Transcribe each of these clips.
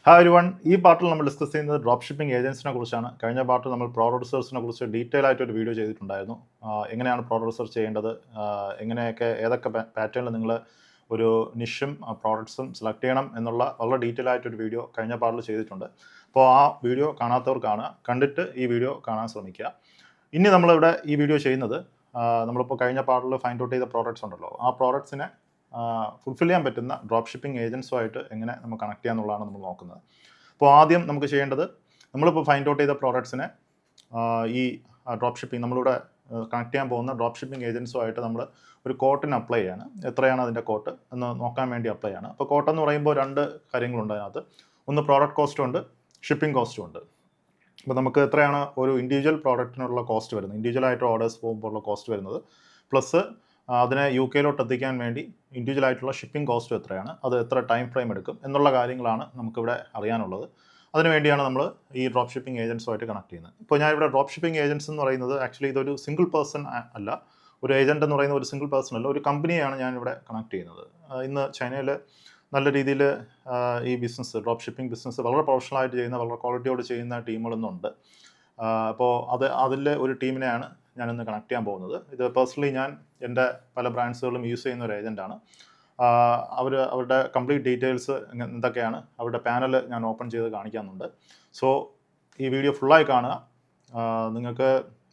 Hi everyone, ഈ പാർട്ടിൽ നമ്മൾ ഡിസ്കസ് ചെയ്യുന്നത് ഡ്രോപ്പ് ഷിപ്പിംഗ് ഏജൻസിനെ കുറിച്ചാണ്. കഴിഞ്ഞ പാർട്ടിൽ നമ്മൾ പ്രോഡക്റ്റ് റിസർച്ചിനെ കുറിച്ച് ഡീറ്റെയിൽ ആയിട്ട് ഒരു വീഡിയോ ചെയ്തിട്ടുണ്ടായിരുന്നു. എങ്ങനെയാണ് പ്രോഡക്റ്റ് റിസർച്ച് ചെയ്യേണ്ടത്, ഏതൊക്കെ പാറ്റേണിൽ നിങ്ങൾ ഒരു നിഷും പ്രോഡക്ട്സും സെലക്ട് ചെയ്യണം എന്നുള്ള വളരെ ഡീറ്റെയിൽ ആയിട്ടൊരു വീഡിയോ കഴിഞ്ഞ പാർട്ടിൽ ചെയ്തിട്ടുണ്ട്. അപ്പോൾ ആ വീഡിയോ കാണാത്തവർക്കാണ്, കണ്ടിട്ട് ഈ വീഡിയോ കാണാൻ ശ്രമിക്കുക. ഇനി നമ്മളിവിടെ ഈ വീഡിയോ ചെയ്യുന്നത്, നമ്മളിപ്പോൾ കഴിഞ്ഞ പാർട്ടിൽ ഫൈൻഡ് ഔട്ട് ചെയ്ത പ്രോഡക്ട്സ് ഉണ്ടല്ലോ, ആ പ്രോഡക്ട്സിനെ ഫുൾഫിൽ ചെയ്യാൻ പറ്റുന്ന ഡ്രോപ്പ് ഷിപ്പിംഗ് ഏജൻസുമായിട്ട് എങ്ങനെ നമുക്ക് കണക്ട് ചെയ്യാന്നുള്ളതാണ് നമ്മൾ നോക്കുന്നത്. അപ്പോൾ ആദ്യം നമുക്ക് ചെയ്യേണ്ടത്, നമ്മളിപ്പോൾ ഫൈൻഡ് ഔട്ട് ചെയ്ത പ്രോഡക്ട്സിനെ ഈ ഡ്രോപ്പ് ഷിപ്പിംഗ് നമ്മളിവിടെ കണക്ട് ചെയ്യാൻ പോകുന്ന ഡ്രോപ്പ് ഷിപ്പിംഗ് ഏജൻസുമായിട്ട് നമ്മൾ ഒരു കോട്ടിന് അപ്ലൈ ചെയ്യാണ്. എത്രയാണ് അതിൻ്റെ കോട്ട് എന്ന് നോക്കാൻ വേണ്ടി അപ്ലൈ ചെയ്യാണ്. അപ്പോൾ കോട്ട് എന്ന് പറയുമ്പോൾ രണ്ട് കാര്യങ്ങളുണ്ട് അതിനകത്ത്. ഒന്ന് പ്രോഡക്റ്റ് കോസ്റ്റും ഉണ്ട്, ഷിപ്പിംഗ് കോസ്റ്റും ഉണ്ട്. അപ്പോൾ നമുക്ക് എത്രയാണ് ഒരു ഇൻഡിവിജ്വൽ പ്രോഡക്റ്റിനുള്ള കോസ്റ്റ് വരുന്നത്, ഇൻഡിവിജ്വലായിട്ട് ഓർഡേഴ്സ് പോകുമ്പോഴുള്ള കോസ്റ്റ് വരുന്നത്, പ്ലസ് അതിനെ യു കെയിലോട്ട് എത്തിക്കാൻ വേണ്ടി ഇൻഡിവിജ്വൽ ആയിട്ടുള്ള ഷിപ്പിംഗ് കോസ്റ്റ് എത്രയാണ്, അത് എത്ര ടൈം ഫ്രെയിം എടുക്കും എന്നുള്ള കാര്യങ്ങളാണ് നമുക്കിവിടെ അറിയാനുള്ളത്. അതിനുവേണ്ടിയാണ് നമ്മൾ ഈ ഡ്രോപ്പ് ഷിപ്പിംഗ് ഏജൻസുമായിട്ട് കണക്ട് ചെയ്യുന്നത്. ഇപ്പോൾ ഞാൻ ഇവിടെ ഡ്രോപ്പ് ഷിപ്പിംഗ് ഏജൻസ് എന്ന് പറയുന്നത് ആക്ച്വലി ഇതൊരു സിംഗിൾ പേഴ്സൺ അല്ല, ഒരു ഏജൻറ്റ് എന്ന് പറയുന്ന ഒരു സിംഗിൾ പേഴ്സൺ അല്ല, ഒരു കമ്പനിയാണ് ഞാനിവിടെ കണക്ട് ചെയ്യുന്നത്. ഇന്ന് ചൈനയിൽ നല്ല രീതിയിൽ ഈ ബിസിനസ്, ഡ്രോപ്പ് ഷിപ്പിംഗ് ബിസിനസ് വളരെ പ്രൊഫഷണലായിട്ട് ചെയ്യുന്ന, വളരെ ക്വാളിറ്റിയോട് ചെയ്യുന്ന ടീമുകളൊന്നുണ്ട്. അപ്പോൾ അതിൽ ഒരു ടീമിനെയാണ് ഞാനിന്ന് കണക്ട് ചെയ്യാൻ പോകുന്നത്. ഇത് പേഴ്സണലി ഞാൻ എൻ്റെ പല ബ്രാൻഡ്സുകളും യൂസ് ചെയ്യുന്ന ഒരു ഏജൻറ്റാണ്. അവരുടെ കംപ്ലീറ്റ് ഡീറ്റെയിൽസ് എന്തൊക്കെയാണ്, അവരുടെ പാനൽ ഞാൻ ഓപ്പൺ ചെയ്ത് കാണിക്കാനുണ്ട്. സോ ഈ വീഡിയോ ഫുള്ളായി കാണുക. നിങ്ങൾക്ക്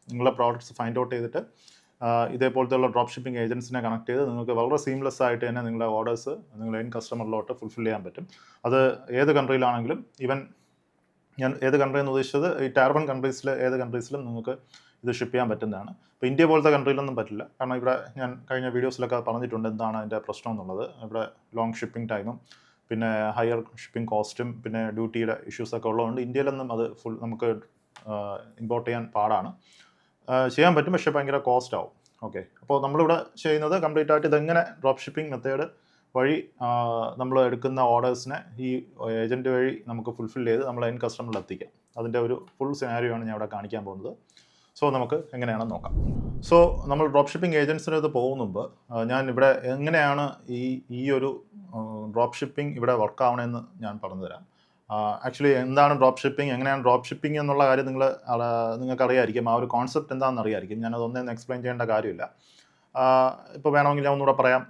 നിങ്ങളുടെ പ്രോഡക്റ്റ്സ് ഫൈൻഡ് ഔട്ട് ചെയ്തിട്ട് ഇതേപോലത്തെ ഉള്ള ഡ്രോപ്പ് ഷിപ്പിംഗ് ഏജൻസിനെ കണക്ട് ചെയ്ത് നിങ്ങൾക്ക് വളരെ സീംലെസ് ആയിട്ട് തന്നെ നിങ്ങളുടെ ഓർഡേഴ്സ് നിങ്ങളുടെ എൻഡ് കസ്റ്റമറിലോട്ട് ഫുൾഫിൽ ചെയ്യാൻ പറ്റും. അത് ഏത് കൺട്രിയിലാണെങ്കിലും, ഈവൻ ഞാൻ ഏത് കൺട്രി എന്ന് ഉദ്ദേശിച്ചത് ഈ ടയർ 1 കൺട്രീസിൽ ഏത് കൺട്രീസിലും നിങ്ങൾക്ക് ഇത് ഷിപ്പ് ചെയ്യാൻ പറ്റുന്നതാണ്. ഇപ്പോൾ ഇന്ത്യ പോലത്തെ കൺട്രിയിലൊന്നും പറ്റില്ല, കാരണം ഇവിടെ ഞാൻ കഴിഞ്ഞ വീഡിയോസിലൊക്കെ പറഞ്ഞിട്ടുണ്ട് എന്താണ് അതിൻ്റെ പ്രശ്നം എന്നുള്ളത്. ഇവിടെ ലോങ് ഷിപ്പിംഗ് ടൈമും പിന്നെ ഹയർ ഷിപ്പിംഗ് കോസ്റ്റും പിന്നെ ഡ്യൂട്ടിയുടെ ഇഷ്യൂസൊക്കെ ഉള്ളതുകൊണ്ട് ഇന്ത്യയിലൊന്നും അത് നമുക്ക് ഇമ്പോർട്ട് ചെയ്യാൻ പാടാണ്. ചെയ്യാൻ പറ്റും, പക്ഷേ ഭയങ്കര കോസ്റ്റ് ആവും. ഓക്കെ, അപ്പോൾ നമ്മളിവിടെ ചെയ്യുന്നത് കംപ്ലീറ്റ് ആയിട്ട് ഇതെങ്ങനെ ഡ്രോപ്പ് ഷിപ്പിംഗ് മെത്തേഡ് വഴി നമ്മൾ എടുക്കുന്ന ഓർഡേഴ്സിനെ ഈ ഏജൻറ്റ് വഴി നമുക്ക് ഫുൾഫിൽ ചെയ്ത് നമ്മൾ എൻഡ് കസ്റ്റമറിൽ എത്തിക്കാം. അതിൻ്റെ ഒരു ഫുൾ സിനാരിയോ ആണ് ഞാൻ ഇവിടെ കാണിക്കാൻ പോകുന്നത്. സോ നമുക്ക് എങ്ങനെയാണെന്ന് നോക്കാം. സോ നമ്മൾ ഡ്രോപ്പ് ഷിപ്പിംഗ് ഏജൻസിനകത്ത് പോകുന്ന മുമ്പ് ഞാൻ ഇവിടെ എങ്ങനെയാണ് ഈ ഒരു ഡ്രോപ്പ് ഷിപ്പിംഗ് ഇവിടെ വർക്ക് ആവണമെന്ന് ഞാൻ പറഞ്ഞു തരാം. ആക്ച്വലി എന്താണ് ഡ്രോപ്പ് ഷിപ്പിംഗ്, എങ്ങനെയാണ് ഡ്രോപ്പ് ഷിപ്പിംഗ് എന്നുള്ള കാര്യം നിങ്ങൾക്ക് അറിയായിരിക്കും. ആ ഒരു കോൺസെപ്റ്റ് എന്താണെന്ന് അറിയായിരിക്കും. ഞാനതൊന്നും എക്സ്പ്ലെയിൻ ചെയ്യേണ്ട കാര്യമില്ല. ഇപ്പോൾ വേണമെങ്കിൽ ഞാൻ ഒന്നുകൂടെ പറയാം.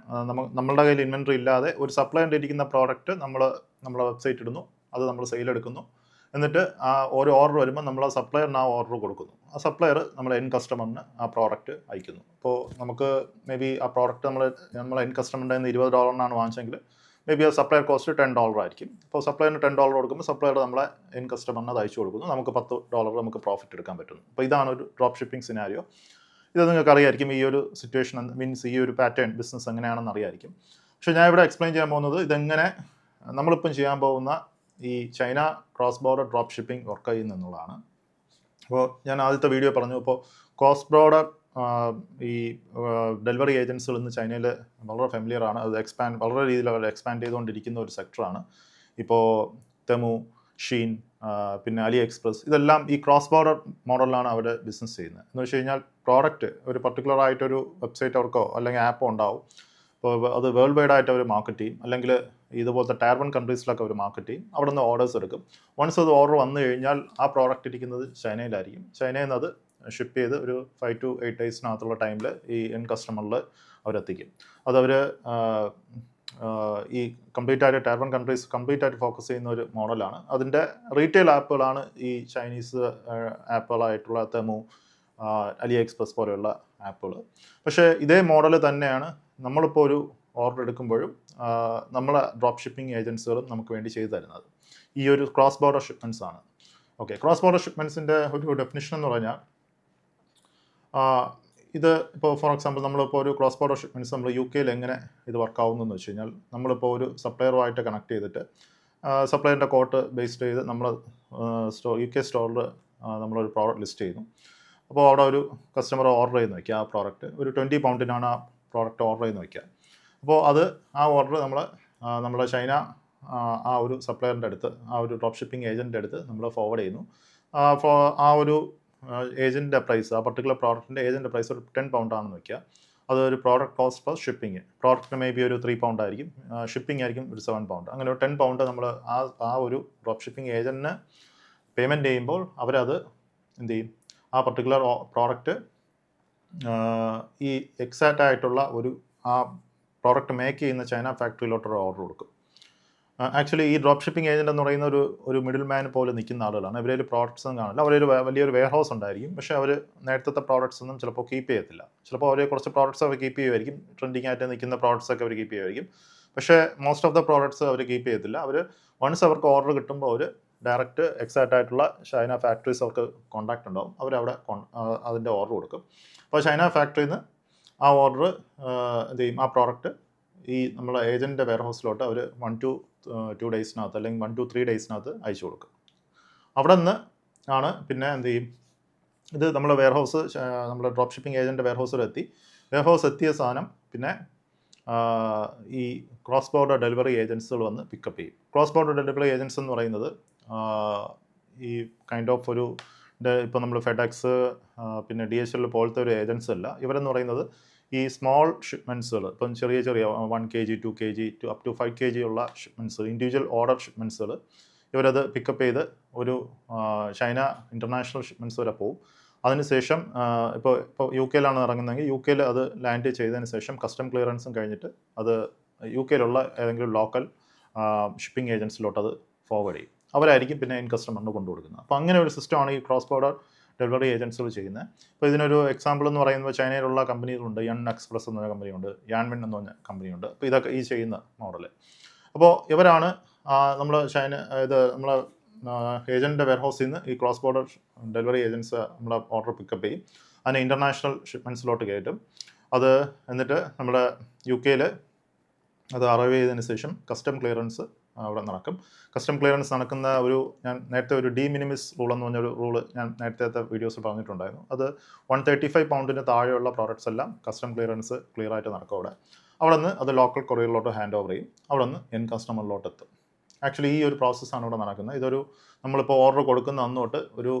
നമ്മളുടെ കയ്യിൽ ഇൻവെൻട്രി ഇല്ലാതെ ഒരു സപ്ലൈൻ്റെ ഇരിക്കുന്ന പ്രോഡക്റ്റ് നമ്മളെ വെബ്സൈറ്റ് ഇടുന്നു, അത് നമ്മൾ സെയിൽ എടുക്കുന്നു. എന്നിട്ട് ഒരു ഓർഡർ വരുമ്പോൾ നമ്മൾ ആ സപ്ലയറിന് ആ ഓർഡർ കൊടുക്കുന്നു. ആ സപ്ലയർ നമ്മുടെ എൻഡ് കസ്റ്റമറിന് ആ പ്രോഡക്റ്റ് അയക്കുന്നു. അപ്പോൾ നമുക്ക് മേ ബി ആ പ്രോഡക്റ്റ് നമ്മൾ എൻഡ് കസ്റ്റമറിൻ്റെ $20 വാങ്ങിച്ചെങ്കിൽ മേ ബി ആ സപ്ലയർ കോസ്റ്റ് $10 ആയിരിക്കും. അപ്പോൾ സപ്ലയറിന് $10 കൊടുക്കുമ്പോൾ സപ്ലയർ നമ്മളെ എൻഡ് കസ്റ്റമറിന് അത് അയച്ചു കൊടുക്കുന്നു. നമുക്ക് $10 നമുക്ക് പ്രോഫിറ്റ് എടുക്കാൻ പറ്റുന്നു. അപ്പോൾ ഇതാണ് ഒരു ഡ്രോപ്പ് ഷിപ്പിംഗ് സിനാരിയോ. ഇത് നിങ്ങൾക്ക് അറിയായിരിക്കും. ഈ ഒരു സിറ്റുവേഷൻ മീൻസ് ഈ ഒരു പാറ്റേൺ ബിസിനസ് എങ്ങനെയാണെന്ന് അറിയായിരിക്കും. പക്ഷേ ഞാൻ ഇവിടെ എക്സ്പ്ലെയിൻ ചെയ്യാൻ പോകുന്നത് ഇതെങ്ങനെ നമ്മളിപ്പം ചെയ്യാൻ പോകുന്ന ഈ China cross border drop shipping work ചെയ്യുന്നതെന്നുള്ളതാണ്. അപ്പോൾ ഞാൻ ആദ്യത്തെ വീഡിയോ പറഞ്ഞു, ഇപ്പോൾ ക്രോസ് ബോർഡർ ഈ ഡെലിവറി ഏജൻസികൾ ഇന്ന് ചൈനയിൽ വളരെ ഫെമിലിയർ ആണ്. അത് വളരെ രീതിയിൽ അവർ എക്സ്പാൻഡ് ചെയ്തുകൊണ്ടിരിക്കുന്ന ഒരു സെക്ടറാണ്. ഇപ്പോൾ തെമു, ഷീൻ, പിന്നെ അലി എക്സ്പ്രസ്, ഇതെല്ലാം ഈ ക്രോസ് ബോർഡർ മോഡലിലാണ് അവർ ബിസിനസ് ചെയ്യുന്നത്. എന്ന് വെച്ച് കഴിഞ്ഞാൽ പ്രോഡക്റ്റ് ഒരു പർട്ടിക്കുലർ ആയിട്ടൊരു വെബ്സൈറ്റ് അവർക്കോ അല്ലെങ്കിൽ ആപ്പോ ഉണ്ടാവും. അപ്പോൾ അത് വേൾഡ് വൈഡ് ആയിട്ട് അവർ മാർക്കറ്റ് ചെയ്യും, അല്ലെങ്കിൽ ഇതുപോലത്തെ ടയർ 1 കൺട്രീസിലൊക്കെ അവർ മാർക്കറ്റ് ചെയ്യും. അവിടെ നിന്ന് ഓർഡേഴ്സ് എടുക്കും. വൺസ് അത് ഓർഡർ വന്നു കഴിഞ്ഞാൽ ആ പ്രോഡക്റ്റ് ഇരിക്കുന്നത് ചൈനയിലായിരിക്കും. ചൈനയിൽ നിന്ന് അത് ഷിപ്പ് ചെയ്ത് ഒരു 5 to 8 ഡേയ്സിനകത്തുള്ള ടൈമിൽ ഈ എൻഡ് കസ്റ്റമറിൽ അവരെത്തിക്കും. അതവർ ഈ കംപ്ലീറ്റ് ആയിട്ട് ടയർ 1 കൺട്രീസ് കംപ്ലീറ്റ് ആയിട്ട് ഫോക്കസ് ചെയ്യുന്ന ഒരു മോഡലാണ്. അതിൻ്റെ റീറ്റെയിൽ ആപ്പുകളാണ് ഈ ചൈനീസ് ആപ്പുകളായിട്ടുള്ള തെമു, അലി എക്സ്പ്രസ് പോലെയുള്ള ആപ്പുകൾ. പക്ഷേ ഇതേ മോഡൽ തന്നെയാണ് നമ്മളിപ്പോൾ ഒരു ഓർഡർ എടുക്കുമ്പോഴും നമ്മളെ ഡ്രോപ്പ് ഷിപ്പിംഗ് ഏജൻസികളും നമുക്ക് വേണ്ടി ചെയ്തു തരുന്നത്. ഈ ഒരു ക്രോസ് ബോർഡർ ഷിപ്മെൻറ്റ്സ് ആണ്. ഓക്കെ, ക്രോസ് ബോർഡർ ഷിപ്മെൻറ്റ്സിൻ്റെ ഒരു ഡെഫിനിഷൻ എന്ന് പറഞ്ഞാൽ, ഇത് ഇപ്പോൾ ഫോർ എക്സാമ്പിൾ നമ്മളിപ്പോൾ ഒരു ക്രോസ് ബോർഡർ ഷിപ്മെൻറ്റ്സ് നമ്മൾ യു കെയിൽ എങ്ങനെ ഇത് വർക്കാവുന്നതെന്ന് വെച്ച് കഴിഞ്ഞാൽ, നമ്മളിപ്പോൾ ഒരു സപ്ലയറുമായിട്ട് കണക്ട് ചെയ്തിട്ട് സപ്ലയറിൻ്റെ കോട്ട് ബേസ്ഡ് ചെയ്ത് നമ്മൾ യു കെ സ്റ്റോറിൽ നമ്മളൊരു പ്രോഡക്റ്റ് ലിസ്റ്റ് ചെയ്യുന്നു. അപ്പോൾ അവിടെ ഒരു കസ്റ്റമർ ഓർഡർ ചെയ്യുന്ന വയ്ക്കുക, ആ പ്രോഡക്റ്റ് ഒരു £20 ആ പ്രോഡക്റ്റ് ഓർഡർ ചെയ്യുന്ന വയ്ക്കുക. അപ്പോൾ ആ ഓർഡർ നമ്മളെ ചൈന ആ ഒരു സപ്ലയറിൻ്റെ അടുത്ത്, ആ ഒരു ഡ്രോപ്പ് ഷിപ്പിംഗ് ഏജൻറ്റിൻ്റെ അടുത്ത് നമ്മൾ ഫോർവേഡ് ചെയ്യുന്നു. ആ ഒരു ഏജൻറ്റിൻ്റെ പ്രൈസ്, ആ പർട്ടിക്കുലർ പ്രോഡക്റ്റിൻ്റെ ഏജൻറ്റിൻ്റെ പ്രൈസ് ഒരു £10 ആണെന്ന് വയ്ക്കുക. അതൊരു പ്രോഡക്റ്റ് കോസ്റ്റ് പ്ലസ് ഷിപ്പിംഗ്. പ്രോഡക്റ്റിന് മേ ബി ഒരു 3 പൗണ്ട് ആയിരിക്കും, ഷിപ്പിംഗ് ആയിരിക്കും ഒരു 7 പൗണ്ട്. അങ്ങനെ ഒരു 10 പൗണ്ട് നമ്മൾ ആ ഒരു ഡ്രോപ്പ് ഷിപ്പിംഗ് ഏജൻറ്റിന് പേയ്മെൻറ്റ് ചെയ്യുമ്പോൾ അവരത് എന്ത് ചെയ്യും, ആ പർട്ടിക്കുലർ പ്രോഡക്റ്റ് ഈ എക്സാക്റ്റ് ആയിട്ടുള്ള ആ പ്രോഡക്റ്റ് മേക്ക് ചെയ്യുന്ന ചൈന ഫാക്ടറിയിലോട്ടൊരു ഓർഡർ കൊടുക്കും. ആക്ച്വലി ഈ ഡ്രോപ്പ് ഷിപ്പിംഗ് ഏജൻറ്റ് എന്ന് പറയുന്ന ഒരു മിഡിൽ മാൻ പോലെ നിൽക്കുന്ന ആളുകളാണ്. ഇവരൊരു പ്രോഡക്ട്സ് ഒന്നും കാണില്ല. അവരൊരു വലിയൊരു വെയർ ഹൗസ് ഉണ്ടായിരിക്കും, പക്ഷേ അവർ നേരത്തെ പ്രോഡക്ട്സ് ഒന്നും ചിലപ്പോൾ കീപ്പ് ചെയ്യത്തില്ല. ചിലപ്പോൾ അവർ കുറച്ച് പ്രോഡക്ട്സ് അവർ കീപ്പ് ചെയ്യുമായിരിക്കും, ട്രെൻഡിങ് ആയിട്ട് നിൽക്കുന്ന പ്രോഡക്ട്സ് ഒക്കെ അവർ കീപ്പ് ചെയ്യുമായിരിക്കും. പക്ഷേ മോസ്റ്റ് ഓഫ് ദ പ്രോഡക്ട്സ് അവർ കീപ്പ് ചെയ്യത്തില്ല. അവർ വൺസ് അവർക്ക് ഓർഡർ കിട്ടുമ്പോൾ അവർ ഡയറക്റ്റ് എക്സാക്റ്റ് ആയിട്ടുള്ള ചൈന ഫാക്ടറീസ് അവർക്ക് കോൺടാക്റ്റ് ഉണ്ടാവും, അവരവിടെ അതിൻ്റെ ഓർഡർ കൊടുക്കും. അപ്പോൾ ചൈന ഫാക്ടറിയിൽ നിന്ന് ആ ഓർഡർ എന്ത് ചെയ്യും, ആ പ്രോഡക്റ്റ് ഈ നമ്മളെ ഏജൻറ്റിൻ്റെ വെയർ ഹൗസിലോട്ട് അവർ 1 to 2 ഡേയ്സിനകത്ത് അല്ലെങ്കിൽ 1 to 3 ഡേയ്സിനകത്ത് അയച്ചു കൊടുക്കും. അവിടെ നിന്ന് ആണ് പിന്നെ എന്ത് ചെയ്യും, ഇത് നമ്മളെ വെയർ ഹൗസ്, നമ്മുടെ ഡ്രോപ്പ് ഷിപ്പിംഗ് ഏജൻറ്റ് വെയർ ഹൗസിലെത്തി. വെയർ ഹൗസ് എത്തിയ സാധനം പിന്നെ ഈ ക്രോസ് ബോർഡർ ഡെലിവറി ഏജൻസികൾ വന്ന് പിക്കപ്പ് ചെയ്യും. ക്രോസ് ബോർഡർ ഡെലിവറി ഏജൻസ് എന്ന് പറയുന്നത് ഈ കൈൻഡ് ഓഫ് ഇപ്പോൾ നമ്മൾ ഫെഡെക്സ് പിന്നെ DHL പോലത്തെ ഒരു ഏജൻസി അല്ല. ഇവരെന്ന് പറയുന്നത് ഈ സ്മോൾ ഷിപ്മെൻറ്റ്സുകൾ, ഇപ്പം ചെറിയ 1 kg 2 kg up to 5 kg ഉള്ള ഷിപ്മെൻറ്റ്സ്, ഇൻഡിവിജ്വൽ ഓർഡർ ഷിപ്മെൻറ്റ്സുകൾ ഇവരത് പിക്കപ്പ് ചെയ്ത് ഒരു ചൈന ഇൻ്റർനാഷണൽ ഷിപ്മെൻറ്റ്സ് വരെ പോകും. അതിനുശേഷം ഇപ്പോൾ UK ഇറങ്ങുന്നതെങ്കിൽ UK അത് ലാൻഡ് ചെയ്തതിന് ശേഷം കസ്റ്റം ക്ലിയറൻസും കഴിഞ്ഞിട്ട് അത് UK ഏതെങ്കിലും ലോക്കൽ ഷിപ്പിംഗ് ഏജൻസിലോട്ട് അത് ഫോർവേഡ് ചെയ്യും. അവരായിരിക്കും പിന്നെ എൻ കസ്റ്റമറിന് കൊണ്ടു കൊടുക്കുന്നത്. അപ്പോൾ അങ്ങനെ ഒരു സിസ്റ്റമാണ് ഈ ക്രോസ് ബോർഡർ ഡെലിവറി ഏജൻസികൾ ചെയ്യുന്നത്. ഇപ്പോൾ ഇതിനൊരു എക്സാമ്പിൾ എന്ന് പറയുമ്പോൾ ചൈനയിലുള്ള കമ്പനികളുണ്ട്. യൺ എക്സ്പ്രസ് എന്ന കമ്പനിയുണ്ട്, യാൻമിൻ എന്ന് പറഞ്ഞ കമ്പനിയുണ്ട്. അപ്പോൾ ഇതൊക്കെ ഈ ചെയ്യുന്ന മോഡൽ. അപ്പോൾ ഇവരാണ് നമ്മളെ ഏജൻറ്റിൻ്റെ വെയർ ഹൗസിൽ നിന്ന് ഈ ക്രോസ് ബോർഡർ ഡെലിവറി ഏജൻസ് നമ്മളെ ഓർഡർ പിക്കപ്പ് ചെയ്യും, അതിനെ ഇൻ്റർനാഷണൽ ഷിപ്മെൻറ്റ്സിലോട്ട് കയറ്റും. അത് എന്നിട്ട് നമ്മുടെ UK അത് അറൈവ് ചെയ്തതിന് ശേഷം കസ്റ്റം ക്ലിയറൻസ് അവിടെ നടക്കും. കസ്റ്റം ക്ലിയറൻസ് നടക്കുന്ന ഞാൻ നേരത്തെ ഒരു ഡി മിനിമിസ് റൂൾ എന്ന് പറഞ്ഞൊരു റൂള് ഞാൻ നേരത്തെ വീഡിയോസിൽ പറഞ്ഞിട്ടുണ്ടായിരുന്നു. അത് 135 പൗണ്ടിന് താഴെയുള്ള പ്രോഡക്ട്സ് എല്ലാം കസ്റ്റം ക്ലിയറൻസ് ക്ലിയർ ആയിട്ട് നടക്കും. അവിടെ നിന്ന് അത് ലോക്കൽ കൊറിയറിലോട്ട് ഹാൻഡ് ഓവർ ചെയ്യും. അവിടെ നിന്ന് എൻ കസ്റ്റമറിലോട്ട് എത്തും. ആക്ച്വലി ഈ ഒരു പ്രോസസ്സാണ് ഇവിടെ നടക്കുന്നത്. നമ്മളിപ്പോൾ ഓർഡർ കൊടുക്കുന്ന അന്ന് തൊട്ട് ഒരു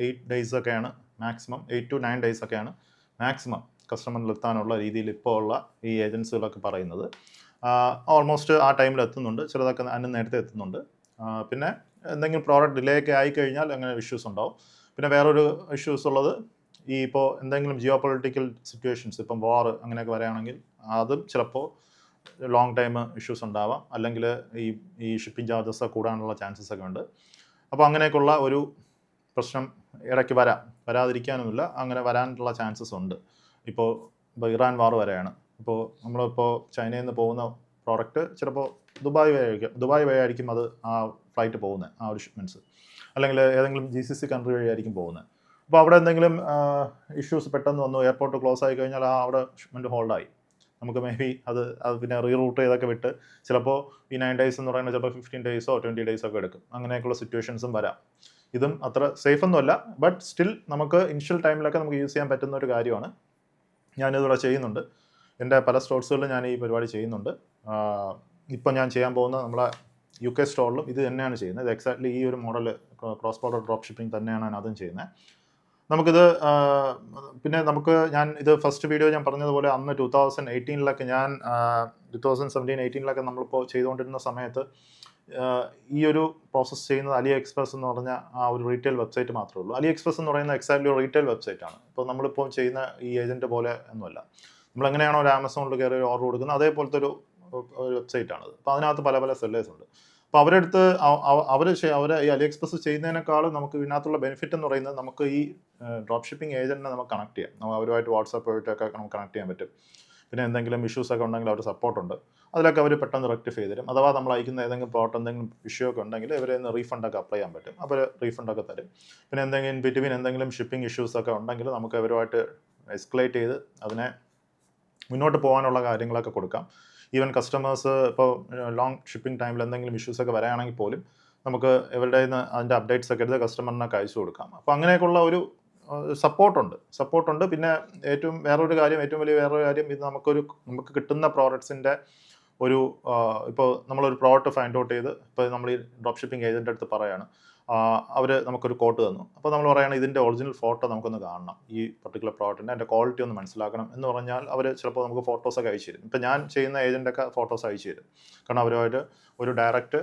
8 ഡേയ്സൊക്കെയാണ് മാക്സിമം, 8 to 9 ഡേയ്സൊക്കെയാണ് മാക്സിമം കസ്റ്റമറിൽ എത്താനുള്ള രീതിയിൽ ഇപ്പോൾ ഉള്ള ഈ ഏജൻസികളൊക്കെ പറയുന്നത്. ഓൾമോസ്റ്റ് ആ ടൈമിൽ എത്തുന്നുണ്ട്, ചിലതൊക്കെ അതിന് നേരത്തെ എത്തുന്നുണ്ട്. പിന്നെ എന്തെങ്കിലും പ്രോഡക്റ്റ് ഡിലേ ഒക്കെ ആയിക്കഴിഞ്ഞാൽ അങ്ങനെ ഇഷ്യൂസ് ഉണ്ടാവും. പിന്നെ വേറൊരു ഇഷ്യൂസ് ഉള്ളത്, ഇപ്പോൾ എന്തെങ്കിലും ജിയോ പൊളിറ്റിക്കൽ സിറ്റുവേഷൻസ്, ഇപ്പം വാർ അങ്ങനെയൊക്കെ വരികയാണെങ്കിൽ അതും ചിലപ്പോൾ ലോങ് ടൈം ഇഷ്യൂസ് ഉണ്ടാവാം. അല്ലെങ്കിൽ ഈ ഷിപ്പിംഗ് ചാർജസ് കൂടാനുള്ള ചാൻസസ് ഒക്കെ ഉണ്ട്. അപ്പോൾ അങ്ങനെയൊക്കെയുള്ള ഒരു പ്രശ്നം ഇടയ്ക്ക് വരാതിരിക്കാനൊന്നുമില്ല, അങ്ങനെ വരാനുള്ള ചാൻസസ് ഉണ്ട്. ഇപ്പോൾ ഇറാൻ വാർ വരെയാണ്. നമ്മളിപ്പോൾ ചൈനയിൽ നിന്ന് പോകുന്ന പ്രോഡക്റ്റ് ചിലപ്പോൾ ദുബായ് വഴി ആയിരിക്കും അത് ആ ഫ്ലൈറ്റ് പോകുന്നത്, ആ ഒരു ഷിപ്മെൻറ്റ്സ്, അല്ലെങ്കിൽ ഏതെങ്കിലും GCC കൺട്രി വഴി ആയിരിക്കും പോകുന്നത്. അപ്പോൾ അവിടെ എന്തെങ്കിലും ഇഷ്യൂസ് പെട്ടെന്ന് വന്നു, എയർപോർട്ട് ക്ലോസ് ആയി കഴിഞ്ഞാൽ അവിടെ ഷിപ്മെൻറ്റ് ഹോൾഡായി. നമുക്ക് മേ ബി അത് പിന്നെ റീറൂട്ട് ചെയ്തൊക്കെ വിട്ട് ചിലപ്പോൾ ഈ 9 ഡേയ്സ് എന്ന് പറയുന്നത് ചിലപ്പോൾ 15 ഡേയ്സോ 20 ഡേയ്സോ എടുക്കും. അങ്ങനെയൊക്കെയുള്ള സിറ്റുവേഷൻസും വരാം. ഇതും അത്ര സേഫ് ഒന്നുമല്ല, ബട്ട് സ്റ്റിൽ നമുക്ക് ഇനിഷ്യൽ ടൈമിലൊക്കെ നമുക്ക് യൂസ് ചെയ്യാൻ പറ്റുന്ന ഒരു കാര്യമാണ്. ഞാനിതിവിടെ ചെയ്യുന്നുണ്ട്. എൻ്റെ പല സ്റ്റോഴ്സുകളിലും ഞാൻ ഈ പരിപാടി ചെയ്യുന്നുണ്ട്. ഇപ്പം ഞാൻ ചെയ്യാൻ പോകുന്ന നമ്മളെ UK സ്റ്റോറിലും ഇത് തന്നെയാണ് ചെയ്യുന്നത്. ഇത് എക്സാക്ട്ലി ഈ ഒരു model cross border drop shipping തന്നെയാണ് ഞാൻ അതും ചെയ്യുന്നത്. നമുക്കിത് പിന്നെ ഞാൻ ഇത് ഫസ്റ്റ് വീഡിയോ ഞാൻ പറഞ്ഞതുപോലെ അന്ന് 2018 ഞാൻ 2017-18 നമ്മളിപ്പോൾ ചെയ്തുകൊണ്ടിരുന്ന സമയത്ത് ഈ ഒരു പ്രോസസ്സ് ചെയ്യുന്നത് അലി എക്സ്പ്രസ് എന്ന് പറഞ്ഞ ആ ഒരു റീറ്റെയിൽ വെബ്സൈറ്റ് മാത്രമേ ഉള്ളൂ. അലി എക്സ്പ്രസ് എന്ന് പറയുന്ന എക്സാക്ട്ലി ഒരു റീറ്റെയിൽ വെബ്സൈറ്റാണ്. ഇപ്പോൾ നമ്മളിപ്പോൾ ചെയ്യുന്ന ഈ ഏജൻറ്റ് പോലെ ഒന്നുമല്ല. നമ്മളെങ്ങനെയാണോ ഒരു ആമസോണിൽ കയറി ഓർഡർ കൊടുക്കുന്നത് അതേപോലത്തെ ഒരു വെബ്സൈറ്റാണത്. അപ്പോൾ അതിനകത്ത് പല സെല്ലേഴ്സ് ഉണ്ട്. അപ്പോൾ അവരെടുത്ത് അവർ ഈ അലി എക്സ്പ്രസ് ചെയ്യുന്നതിനേക്കാളും നമുക്ക് ഇതിനകത്തുള്ള ബെനിഫിറ്റ് എന്ന് പറയുന്നത്, നമുക്ക് ഈ ഡ്രോപ്പ് ഷിപ്പിംഗ് ഏജൻറ്റിനെ നമുക്ക് കണക്ട് ചെയ്യാം. അവരുമായിട്ട് വാട്സാപ്പ് വഴിയൊക്കെ നമുക്ക് കണക്ട് ചെയ്യാൻ പറ്റും. പിന്നെ എന്തെങ്കിലും ഇഷ്യൂസൊക്കെ ഉണ്ടെങ്കിൽ അവർ സപ്പോർട്ടുണ്ട്, അതിലൊക്കെ അവർ പെട്ടെന്ന് റെക്ടിഫൈ ചെയ്ത് തരും. അഥവാ നമ്മൾ അയക്കുന്ന ഏതെങ്കിലും പ്രോഡക്റ്റ് എന്തെങ്കിലും ഇഷ്യൂ ഒക്കെ ഉണ്ടെങ്കിൽ ഇവരെ റീഫണ്ടൊക്കെ അപ്ലൈ ചെയ്യാൻ പറ്റും, അവർ റീഫണ്ടൊക്കെ തരും. പിന്നെ എന്തെങ്കിലും ബിറ്റ്വീൻ എന്തെങ്കിലും ഷിപ്പിംഗ് ഇഷ്യൂസൊക്കെ ഉണ്ടെങ്കിൽ നമുക്ക് അവരുമായിട്ട് എസ്കലേറ്റ് ചെയ്ത് അതിനെ മുന്നോട്ട് പോകാനുള്ള കാര്യങ്ങളൊക്കെ കൊടുക്കാം. ഈവൻ കസ്റ്റമേഴ്സ് ഇപ്പോൾ ലോങ് ഷിപ്പിംഗ് ടൈമിൽ എന്തെങ്കിലും ഇഷ്യൂസൊക്കെ വരികയാണെങ്കിൽ പോലും നമുക്ക് ഇവരുടെ നിന്ന് അതിൻ്റെ അപ്ഡേറ്റ്സ് ഒക്കെ എടുത്ത് കസ്റ്റമറിനൊക്കെ അയച്ചു കൊടുക്കാം. അപ്പോൾ അങ്ങനെയൊക്കെയുള്ള ഒരു സപ്പോർട്ടുണ്ട്. പിന്നെ ഏറ്റവും വലിയ വേറൊരു കാര്യം, ഇത് നമുക്ക് കിട്ടുന്ന പ്രോഡക്ട്സിൻ്റെ ഒരു ഇപ്പോൾ നമ്മളൊരു പ്രോഡക്റ്റ് ഫൈൻഡ് ഔട്ട് ചെയ്ത് ഇപ്പോൾ നമ്മൾ ഈ ഡ്രോപ്പ് ഷിപ്പിംഗ് ഏജൻറ്റ് അടുത്ത് പറയാണ്, അവർ നമുക്കൊരു കോട്ട് തന്നു. അപ്പോൾ നമ്മൾ പറയുകയാണ് ഇതിൻ്റെ ഒറിജിനൽ ഫോട്ടോ നമുക്കൊന്ന് കാണണം, ഈ പർട്ടിക്കുലർ പ്രോഡക്റ്റിൻ്റെ അതിൻ്റെ ക്വാളിറ്റി ഒന്ന് മനസ്സിലാക്കണം എന്ന് പറഞ്ഞാൽ അവർ ചിലപ്പോൾ നമുക്ക് ഫോട്ടോസൊക്കെ അയച്ചു തരും. ഇപ്പോൾ ഞാൻ ചെയ്യുന്ന ഏജൻറ്റൊക്കെ ഫോട്ടോസ് അയച്ചു തരും. കാരണം അവരുമായിട്ട് ഒരു ഡയറക്റ്റ്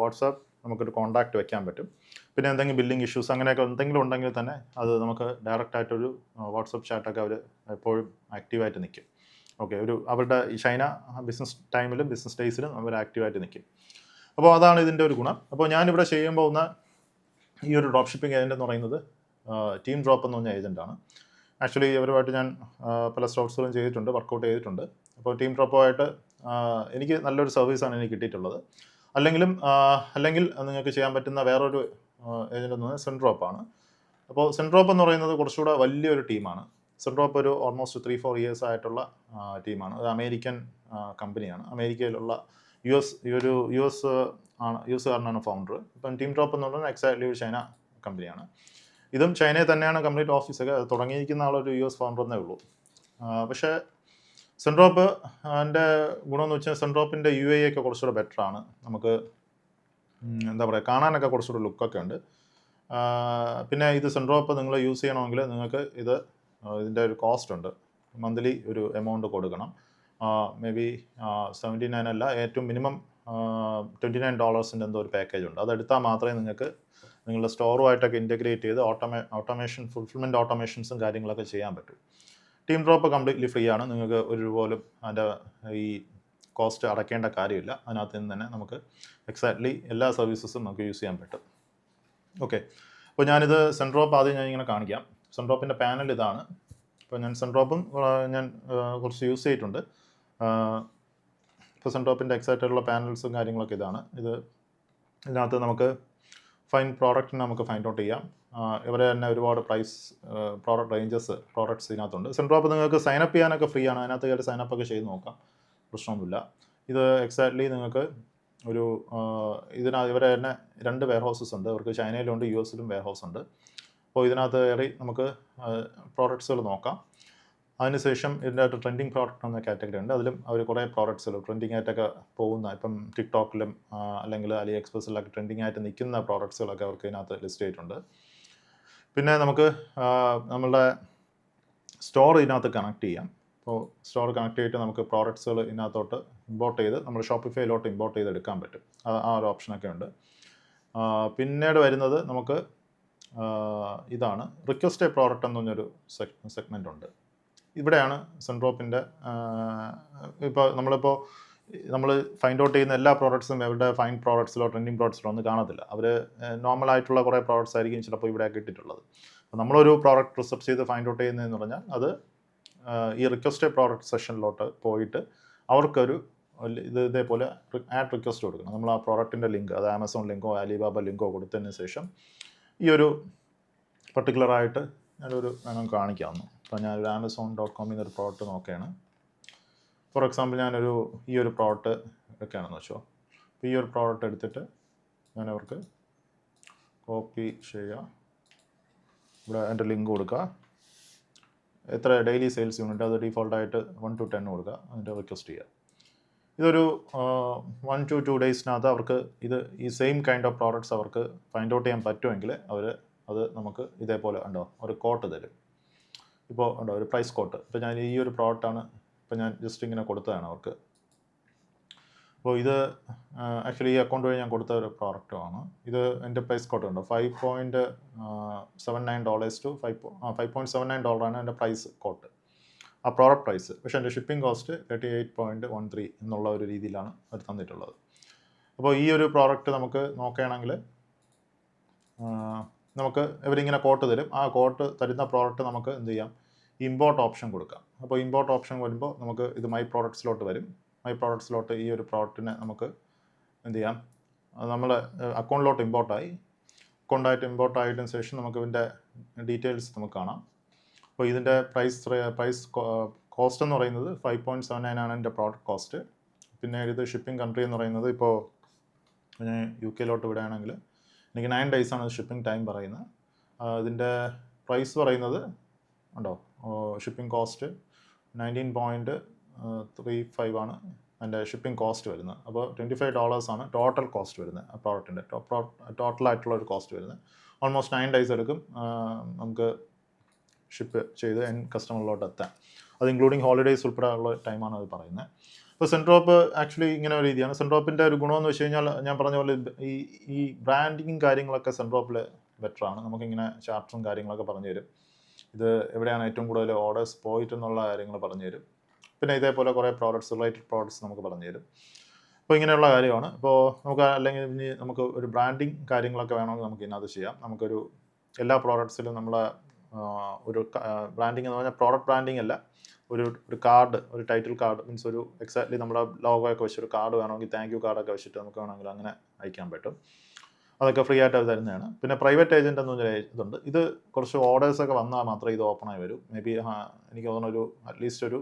വാട്സാപ്പ് നമുക്കൊരു കോൺടാക്റ്റ് വെക്കാൻ പറ്റും. പിന്നെ എന്തെങ്കിലും ബില്ലിംഗ് ഇഷ്യൂസ് അങ്ങനെയൊക്കെ എന്തെങ്കിലും ഉണ്ടെങ്കിൽ തന്നെ അത് നമുക്ക് ഡയറക്റ്റായിട്ടൊരു വാട്സപ്പ് ചാറ്റൊക്കെ അവർ എപ്പോഴും ആക്റ്റീവായിട്ട് നിൽക്കും. ഓക്കെ, ഒരു അവരുടെ ഈ ചൈന ബിസിനസ് ടൈമിലും ബിസിനസ് ഡേയ്സിലും അവർ ആക്റ്റീവായിട്ട് നിൽക്കും. അപ്പോൾ അതാണ് ഇതിൻ്റെ ഒരു ഗുണം. അപ്പോൾ ഞാനിവിടെ ചെയ്യാൻ പോകുന്ന ഈ ഒരു ഡ്രോപ്പ് ഷിപ്പിംഗ് ഏജൻറ്റ് എന്ന് പറയുന്നത് ടീം ഡ്രോപ്പ് എന്ന് പറഞ്ഞ ഏജൻറ്റാണ്. ആക്ച്വലി അവരുമായിട്ട് ഞാൻ പല സ്റ്റോക്സുകളും ചെയ്തിട്ടുണ്ട്, വർക്കൗട്ട് ചെയ്തിട്ടുണ്ട്. അപ്പോൾ ടീം ഡ്രോപ്പുമായിട്ട് എനിക്ക് നല്ലൊരു സർവീസാണ് എനിക്ക് കിട്ടിയിട്ടുള്ളത്. അല്ലെങ്കിൽ നിങ്ങൾക്ക് ചെയ്യാൻ പറ്റുന്ന വേറൊരു ഏജൻറ്റ് എന്ന് പറഞ്ഞാൽ സെൻഡ്രോപ്പാണ്. അപ്പോൾ സെൻഡ്രോപ്പ് എന്ന് പറയുന്നത് കുറച്ചുകൂടെ വലിയൊരു ടീമാണ്. സെൻഡ്രോപ്പ് ഒരു ഓൾമോസ്റ്റ് 3-4 ഇയേഴ്സ് ആയിട്ടുള്ള ടീമാണ്. അത് അമേരിക്കൻ കമ്പനിയാണ്. അമേരിക്കയിലുള്ള യു എസ് കാരനാണ് ഫൗണ്ടർ. ഇപ്പം ടീം ഡ്രോപ്പ് എന്ന് പറഞ്ഞാൽ എക്സാക്ട്ലി ഒരു ചൈന കമ്പനിയാണ്. ഇതും ചൈനയിൽ തന്നെയാണ് കംപ്ലീറ്റ് ഓഫീസൊക്കെ. അത് തുടങ്ങിയിരിക്കുന്ന ആളൊരു US ഫൗണ്ടർ എന്നേ ഉള്ളൂ. പക്ഷേ സെൻഡ്രോപ്പ് അതിൻ്റെ ഗുണമെന്ന് വെച്ചാൽ സെൻഡ്രോപ്പിൻ്റെ UAE ഒക്കെ കുറച്ചുകൂടെ ബെറ്ററാണ്. നമുക്ക് എന്താ പറയുക, കാണാനൊക്കെ കുറച്ചുകൂടെ ലുക്കൊക്കെ ഉണ്ട്. പിന്നെ ഇത് സെൻഡ്രോപ്പ് നിങ്ങൾ യൂസ് ചെയ്യണമെങ്കിൽ നിങ്ങൾക്ക് ഇതിൻ്റെ ഒരു കോസ്റ്റ് ഉണ്ട്. മന്ത്ലി ഒരു എമൗണ്ട് കൊടുക്കണം. മേ ബി 79 അല്ല, ഏറ്റവും മിനിമം $29 എന്തോ ഒരു പാക്കേജ് ഉണ്ട്. അതെടുത്താൽ മാത്രമേ നിങ്ങൾക്ക് നിങ്ങളുടെ സ്റ്റോറുമായിട്ടൊക്കെ ഇൻറ്റഗ്രേറ്റ് ചെയ്ത് ഓട്ടോമേഷൻ ഫുൾഫിൽമെൻറ്റ് ഓട്ടോമേഷൻസും കാര്യങ്ങളൊക്കെ ചെയ്യാൻ പറ്റും. ടീം ഡ്രോപ്പ് കംപ്ലീറ്റ്ലി ഫ്രീ ആണ്. നിങ്ങൾക്ക് ഒരു രൂപ പോലും അതിൻ്റെ ഈ കോസ്റ്റ് അടയ്ക്കേണ്ട കാര്യമില്ല. അതിനകത്ത് നിന്ന് തന്നെ നമുക്ക് എക്സാക്ട്ലി എല്ലാ സർവീസസും നമുക്ക് യൂസ് ചെയ്യാൻ പറ്റും. ഓക്കെ, അപ്പോൾ ഞാനിത് സെൻഡ്രോപ്പ് ആദ്യം ഞാനിങ്ങനെ കാണിക്കാം. സെൻഡ്രോപ്പിൻ്റെ പാനൽ ഇതാണ്. ഇപ്പോൾ ഞാൻ സെൻഡ്രോപ്പും ഞാൻ കുറച്ച് യൂസ് ചെയ്തിട്ടുണ്ട്. ഇപ്പോൾ സെൻഡ്രോപ്പിൻ്റെ എക്സാക്റ്റായിട്ടുള്ള പാനൽസും കാര്യങ്ങളൊക്കെ ഇതാണ്. ഇതിനകത്ത് നമുക്ക് പ്രോഡക്റ്റിന് നമുക്ക് ഫൈൻഡ് ഔട്ട് ചെയ്യാം. ഇവരെ തന്നെ ഒരുപാട് പ്രോഡക്റ്റ് റേഞ്ചസ് പ്രോഡക്ട്സ് ഇതിനകത്തുണ്ട്. സെൻഡ്രോപ്പ് നിങ്ങൾക്ക് സൈനപ്പ് ചെയ്യാനൊക്കെ ഫ്രീ ആണ്. അതിനകത്ത് കയറി സൈനപ്പൊക്കെ ചെയ്ത് നോക്കാം, പ്രശ്നമൊന്നുമില്ല. ഇത് എക്സാക്ട്ലി നിങ്ങൾക്ക് ഒരു ഇവരെ തന്നെ 2 വെയർ ഹൗസസ് ഉണ്ട്. അവർക്ക് ചൈനയിലുണ്ട്, US വെയർ ഹൗസ് ഉണ്ട്. അപ്പോൾ ഇതിനകത്ത് കയറി നമുക്ക് പ്രോഡക്ട്സുകൾ നോക്കാം. അതിനുശേഷം ഇതിൻ്റെ അകത്ത് ട്രെൻഡിങ് പ്രോഡക്റ്റ് എന്ന കാറ്റഗറി ഉണ്ട്. അതിലും അവർ കുറേ പ്രോഡക്ട്സുകൾ ട്രെൻഡിങ് ആയിട്ടൊക്കെ പോകുന്ന, ഇപ്പം ടിക്ടോക്കിലും അല്ലെങ്കിൽ അലി എക്സ്പ്രസിലൊക്കെ ട്രെൻഡിങ് ആയിട്ട് നിൽക്കുന്ന പ്രോഡക്ട്സുകളൊക്കെ അവർക്ക് ഇതിനകത്ത് ലിസ്റ്റ് ചെയ്തിട്ടുണ്ട്. പിന്നെ നമുക്ക് നമ്മളുടെ സ്റ്റോർ ഇതിനകത്ത് കണക്ട് ചെയ്യാം. അപ്പോൾ സ്റ്റോർ കണക്ട് ചെയ്തിട്ട് നമുക്ക് പ്രോഡക്ട്സുകൾ ഇതിനകത്തോട്ട് ഇമ്പോർട്ട് ചെയ്ത് നമ്മൾ ഷോപ്പിഫൈയിലോട്ട് ഇമ്പോർട്ട് ചെയ്ത് എടുക്കാൻ പറ്റും. ആ ഒരു ഓപ്ഷനൊക്കെ ഉണ്ട്. പിന്നീട് വരുന്നത് നമുക്ക് ഇതാണ് റിക്വസ്റ്റ് എ പ്രോഡക്റ്റ് എന്ന് പറഞ്ഞൊരു സെഗ്മെൻ്റ് ഉണ്ട്. ഇവിടെയാണ് സെൻഡ്രോപ്പിൻ്റെ ഇപ്പോൾ നമ്മൾ ഫൈൻഡ് ഔട്ട് ചെയ്യുന്ന എല്ലാ പ്രോഡക്ട്സും ഇവിടെ ഫൈൻഡ് പ്രോഡക്ട്സിലോ ട്രെൻഡിങ് പ്രോഡക്ട്സിലോ ഒന്നും കാണത്തില്ല. അവർ നോർമലായിട്ടുള്ള കുറേ പ്രോഡക്ട്സ് ആയിരിക്കും ചിലപ്പോൾ ഇവിടെ കിട്ടിയിട്ടുള്ളത്. അപ്പോൾ നമ്മളൊരു പ്രോഡക്റ്റ് റിസർച്ച് ചെയ്ത് ഫൈൻഡ് ഔട്ട് ചെയ്യുന്നതെന്ന് പറഞ്ഞാൽ അത് ഈ റിക്വസ്റ്റ് പ്രോഡക്റ്റ് സെഷനിലോട്ട് പോയിട്ട് അവർക്കൊരു ഇതേപോലെ ആഡ് റിക്വസ്റ്റ് കൊടുക്കണം. നമ്മൾ ആ പ്രോഡക്റ്റിൻ്റെ ലിങ്ക്, അത് ആമസോൺ ലിങ്കോ അലിബാബ ലിങ്കോ കൊടുത്തതിന് ശേഷം ഈ ഒരു പർട്ടിക്കുലറായിട്ട് ഞാനൊരു വേണം കാണിക്കാവുന്നു. അപ്പോൾ ഞാനൊരു amazon.com ഒരു പ്രോഡക്റ്റ് നോക്കുകയാണ്. ഫോർ എക്സാമ്പിൾ ഈ ഒരു പ്രോഡക്റ്റ് എടുക്കുകയാണെന്ന് വെച്ചോ. അപ്പോൾ ഈ ഒരു പ്രോഡക്റ്റ് എടുത്തിട്ട് ഞാനവർക്ക് കോപ്പി ചെയ്യുക, ഇവിടെ എൻ്റെ ലിങ്ക് കൊടുക്കുക, എത്ര ഡെയിലി സെയിൽസ് യൂണിറ്റ് അത് ഡീഫോൾട്ടായിട്ട് 1 to 10 കൊടുക്കുക, അതിൻ്റെ റിക്വസ്റ്റ് ചെയ്യുക. ഇതൊരു 1 to 2 ഡേയ്സിനകത്ത് അവർക്ക് ഈ സെയിം കൈൻഡ് ഓഫ് പ്രോഡക്ട്സ് അവർക്ക് ഫൈൻഡ് ഔട്ട് ചെയ്യാൻ പറ്റുമെങ്കിൽ അത് നമുക്ക് ഇതേപോലെ ഉണ്ടോ ഒരു കോട്ട് തരും. ഇപ്പോൾ ഉണ്ടോ ഒരു പ്രൈസ് കോട്ട്. ഇപ്പോൾ ഞാൻ ഈ ഒരു പ്രോഡക്റ്റാണ് ഇപ്പോൾ ഞാൻ ജസ്റ്റ് ഇങ്ങനെ കൊടുത്തതാണ് അവർക്ക്. അപ്പോൾ ഇത് ആക്ച്വലി ഈ അക്കൗണ്ട് വഴി ഞാൻ കൊടുത്ത ഒരു പ്രോഡക്റ്റുമാണ്. ഇത് എൻ്റെ പ്രൈസ് കോട്ട് ഉണ്ടോ $5.79 to $5.79 എൻ്റെ പ്രൈസ് കോട്ട്, ആ പ്രോഡക്റ്റ് പ്രൈസ്. പക്ഷേ എൻ്റെ ഷിപ്പിംഗ് കോസ്റ്റ് 38.13 എന്നുള്ള ഒരു രീതിയിലാണ് അവർ തന്നിട്ടുള്ളത്. അപ്പോൾ ഈ ഒരു പ്രോഡക്റ്റ് നമുക്ക് നോക്കുകയാണെങ്കിൽ നമുക്ക് ഇവരിങ്ങനെ കോട്ട് തരും. ആ കോട്ട് തരുന്ന പ്രോഡക്റ്റ് നമുക്ക് എന്ത് ചെയ്യാം, ഇമ്പോർട്ട് ഓപ്ഷൻ കൊടുക്കാം. അപ്പോൾ ഇമ്പോർട്ട് ഓപ്ഷൻ വരുമ്പോൾ നമുക്ക് ഇത് മൈ പ്രോഡക്ട്സിലോട്ട് വരും. മൈ പ്രോഡക്ട്സിലോട്ട് ഈ ഒരു പ്രോഡക്റ്റിനെ നമുക്ക് എന്ത് ചെയ്യാം, നമ്മൾ അക്കൗണ്ടിലോട്ട് അക്കൗണ്ടായിട്ട് ഇമ്പോർട്ട് ആയതിനു ശേഷം നമുക്ക് ഇതിൻ്റെ ഡീറ്റെയിൽസ് നമുക്ക് കാണാം. അപ്പോൾ ഇതിൻ്റെ പ്രൈസ് കോസ്റ്റ് എന്ന് പറയുന്നത് 5.79 ആണ് എൻ്റെ പ്രോഡക്റ്റ് കോസ്റ്റ്. പിന്നെ ഇത് ഷിപ്പിംഗ് കൺട്രി എന്ന് പറയുന്നത് ഇപ്പോൾ ഞാൻ UK വിടുകയാണെങ്കിൽ എനിക്ക് 9 days ആണ് ഷിപ്പിംഗ് ടൈം പറയുന്നത്. ഇതിൻ്റെ പ്രൈസ് പറയുന്നത് ഉണ്ടോ ഷിപ്പിംഗ് കോസ്റ്റ് 19.35 ആണ് അതിൻ്റെ ഷിപ്പിംഗ് കോസ്റ്റ് വരുന്നത്. അപ്പോൾ $25 ടോട്ടൽ കോസ്റ്റ് വരുന്നത് ആ പ്രോഡക്റ്റിൻ്റെ ടോട്ടലായിട്ടുള്ള ഒരു കോസ്റ്റ് വരുന്നത്. ഓൾമോസ്റ്റ് 9 days എടുക്കും നമുക്ക് ഷിപ്പ് ചെയ്ത് കസ്റ്റമറിലോട്ട് എത്താൻ. അത് ഇൻക്ലൂഡിങ് ഹോളിഡേയ്സ് ഉൾപ്പെടെ ഉള്ള ടൈമാണ് അത് പറയുന്നത്. ഇപ്പോൾ സെൻട്രോപ്പ് ആക്ച്വലി ഇങ്ങനെ ഒരു രീതിയാണ്. സെൻട്രോപ്പിൻ്റെ ഒരു ഗുണമെന്ന് വെച്ച് കഴിഞ്ഞാൽ ഞാൻ പറഞ്ഞ പോലെ ഈ ബ്രാൻഡിങ്ങും കാര്യങ്ങളൊക്കെ സെൻട്രോപ്പിൽ ബെറ്ററാണ്. നമുക്കിങ്ങനെ ചാർട്ട്സും കാര്യങ്ങളൊക്കെ പറഞ്ഞു തരും. ഇത് എവിടെയാണ് ഏറ്റവും കൂടുതൽ ഓർഡേഴ്സ് പോയിട്ടെന്നുള്ള കാര്യങ്ങൾ പറഞ്ഞു തരും. പിന്നെ ഇതേപോലെ കുറേ റിലേറ്റഡ് പ്രോഡക്ട്സ് നമുക്ക് പറഞ്ഞു തരും. അപ്പോൾ ഇങ്ങനെയുള്ള കാര്യമാണ്. ഇപ്പോൾ നമുക്ക് അല്ലെങ്കിൽ ഇനി നമുക്ക് ഒരു ബ്രാൻഡിങ് കാര്യങ്ങളൊക്കെ വേണമെങ്കിൽ നമുക്ക് ഇതിനകത്ത് ചെയ്യാം. നമുക്കൊരു എല്ലാ പ്രോഡക്ട്സിലും നമ്മളെ ഒരു ബ്രാൻഡിങ് എന്ന് പറഞ്ഞാൽ പ്രോഡക്റ്റ് ബ്രാൻഡിങ് അല്ല, ഒരു കാർഡ്, ഒരു ടൈറ്റിൽ കാർഡ് മീൻസ് ഒരു എക്സാക്ട്ലി നമ്മുടെ ലോഗോയൊക്കെ വെച്ചൊരു കാർഡ് വേണമെങ്കിൽ താങ്ക് യു കാർഡൊക്കെ വെച്ചിട്ട് നമുക്ക് വേണമെങ്കിൽ അങ്ങനെ അയക്കാൻ പറ്റും. അതൊക്കെ ഫ്രീ ആയിട്ട് അത് തരുന്നതാണ്. പിന്നെ പ്രൈവറ്റ് ഏജൻറ്റ് എന്ന് പറഞ്ഞൊരു ഇതുണ്ട്. ഇത് കുറച്ച് ഓർഡേഴ്സൊക്കെ വന്നാൽ മാത്രമേ ഇത് ഓപ്പണായി വരും. മേ ബി എനിക്ക് തോന്നുന്നു അറ്റ്ലീസ്റ്റ് ഒരു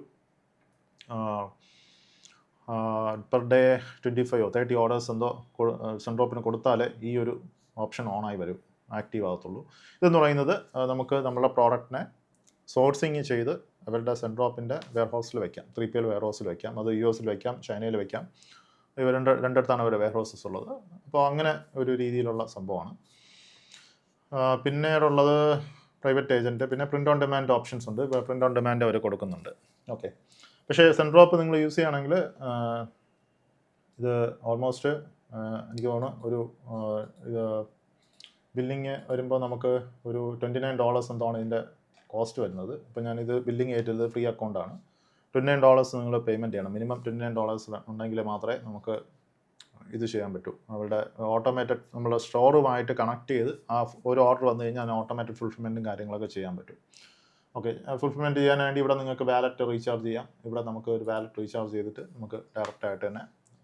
പെർ ഡേ 25 or 30 ഓർഡേഴ്സ് എന്തോ സെൻട്രോപ്പിന് കൊടുത്താലേ ഈ ഒരു ഓപ്ഷൻ ഓണായി വരും, ആക്റ്റീവ് ആകത്തുള്ളൂ. ഇതെന്ന് പറയുന്നത് നമുക്ക് നമ്മുടെ പ്രോഡക്റ്റിനെ സോഴ്സിങ് ചെയ്ത് അവരുടെ സെൻട്രോപ്പിൻ്റെ വെയർഹൗസിൽ വയ്ക്കാം. 3PL വെയർഹൗസിൽ വയ്ക്കാം. അത് US വയ്ക്കാം, ചൈനയിൽ വയ്ക്കാം. ഇവ രണ്ടിടത്താണ് അവരുടെ വെയർഹൗസസ് ഉള്ളത്. അപ്പോൾ അങ്ങനെ ഒരു രീതിയിലുള്ള സംഭവമാണ്. പിന്നീടുള്ളത് പ്രൈവറ്റ് ഏജൻറ്റ്. പിന്നെ പ്രിൻ്റ് ഓൺ ഡിമാൻഡ് ഓപ്ഷൻസ് ഉണ്ട്. പ്രിൻ്റ് ഓൺ ഡിമാൻഡ് അവർ കൊടുക്കുന്നുണ്ട്. ഓക്കെ. പക്ഷേ സെൻട്രോപ്പ് നിങ്ങൾ യൂസ് ചെയ്യുകയാണെങ്കിൽ ഇത് ഓൾമോസ്റ്റ് എനിക്ക് തോന്നുന്നു ഒരു ബില്ലിങ് വരുമ്പോൾ നമുക്ക് ഒരു $29 എന്താണ് ഇതിൻ്റെ കോസ്റ്റ് വരുന്നത്. ഇപ്പോൾ ഞാനിത് ബില്ലിങ് ഏറ്റത് ഫ്രീ അക്കൗണ്ടാണ്. $29 നിങ്ങൾ പേയ്മെൻറ്റ് ചെയ്യണം. മിനിമം $29 ഉണ്ടെങ്കിൽ മാത്രമേ നമുക്ക് ഇത് ചെയ്യാൻ പറ്റൂ. അവരുടെ ഓട്ടോമേറ്റഡ് നമ്മുടെ സ്റ്റോറുമായിട്ട് കണക്ട് ചെയ്ത് ആ ഒരു ഓർഡർ വന്നു കഴിഞ്ഞാൽ ഓട്ടോമാറ്റിക് ഫുൾഫിൽമെൻറ്റും കാര്യങ്ങളൊക്കെ ചെയ്യാൻ പറ്റും. ഓക്കെ. ഫുൾഫിൽമെൻറ്റ് ചെയ്യാൻ വേണ്ടി ഇവിടെ നിങ്ങൾക്ക് വാലറ്റ് റീചാർജ് ചെയ്യാം. ഇവിടെ നമുക്ക് ഒരു വാലറ്റ് റീചാർജ് ചെയ്തിട്ട് നമുക്ക് ഡയറക്റ്റായിട്ട് തന്നെ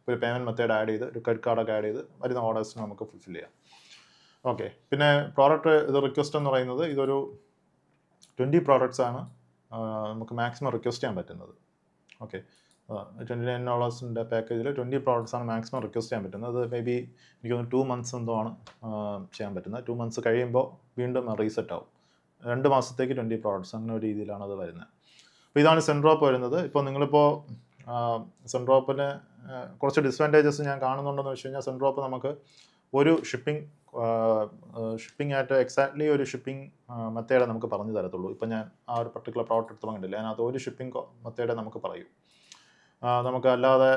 ഒരു പേയ്മെൻറ്റ് മെത്തേഡ് ആഡ് ചെയ്ത് ഒരു ക്രെഡിറ്റ് കാർഡൊക്കെ ആഡ് ചെയ്ത് വരുന്ന ഓർഡേഴ്സിന് നമുക്ക് ഫുൾഫിൽ ചെയ്യാം. ഓക്കെ. പിന്നെ പ്രോഡക്റ്റ് ഇത് റിക്വസ്റ്റ് എന്ന് പറയുന്നത് ഇതൊരു 20 പ്രോഡക്ട്സ് ആണ് നമുക്ക് മാക്സിമം റിക്വസ്റ്റ് ചെയ്യാൻ പറ്റുന്നത്. ഓക്കെ. $29 പാക്കേജിൽ 20 പ്രോഡക്ട്സ് ആണ് മാക്സിമം റിക്വസ്റ്റ് ചെയ്യാൻ പറ്റുന്നത്. അത് മേ ബി എനിക്ക് തോന്നുന്നു 2 months എന്തോ ആണ് ചെയ്യാൻ പറ്റുന്നത്. 2 months കഴിയുമ്പോൾ വീണ്ടും റീസെറ്റ് ആവും. 2 മാസത്തേക്ക് 20 പ്രോഡക്ട്സ് അങ്ങനെ ഒരു രീതിയിലാണ് അത് വരുന്നത്. അപ്പോൾ ഇതാണ് സെൻട്രോപ്പ് വരുന്നത്. ഇപ്പോൾ നിങ്ങളിപ്പോൾ സെൻട്രോപ്പിന് കുറച്ച് ഡിസ്അഡ്വാൻറ്റേജസ് ഞാൻ കാണുന്നുണ്ടെന്ന് വെച്ച് കഴിഞ്ഞാൽ സെൻട്രോപ്പ് നമുക്ക് ഒരു ഷിപ്പിംഗ് ആയിട്ട് എക്സാക്ട്ലി ഒരു ഷിപ്പിംഗ് മെത്തേഡേ നമുക്ക് പറഞ്ഞു തരത്തുള്ളൂ. ഇപ്പോൾ ഞാൻ ആ ഒരു പർട്ടിക്കുലർ പ്രോഡക്റ്റ് എടുത്ത് കണ്ടില്ല, അതിനകത്ത് ഒരു ഷിപ്പിംഗ് മെത്തേഡേ നമുക്ക് പറയൂ. നമുക്ക് അല്ലാതെ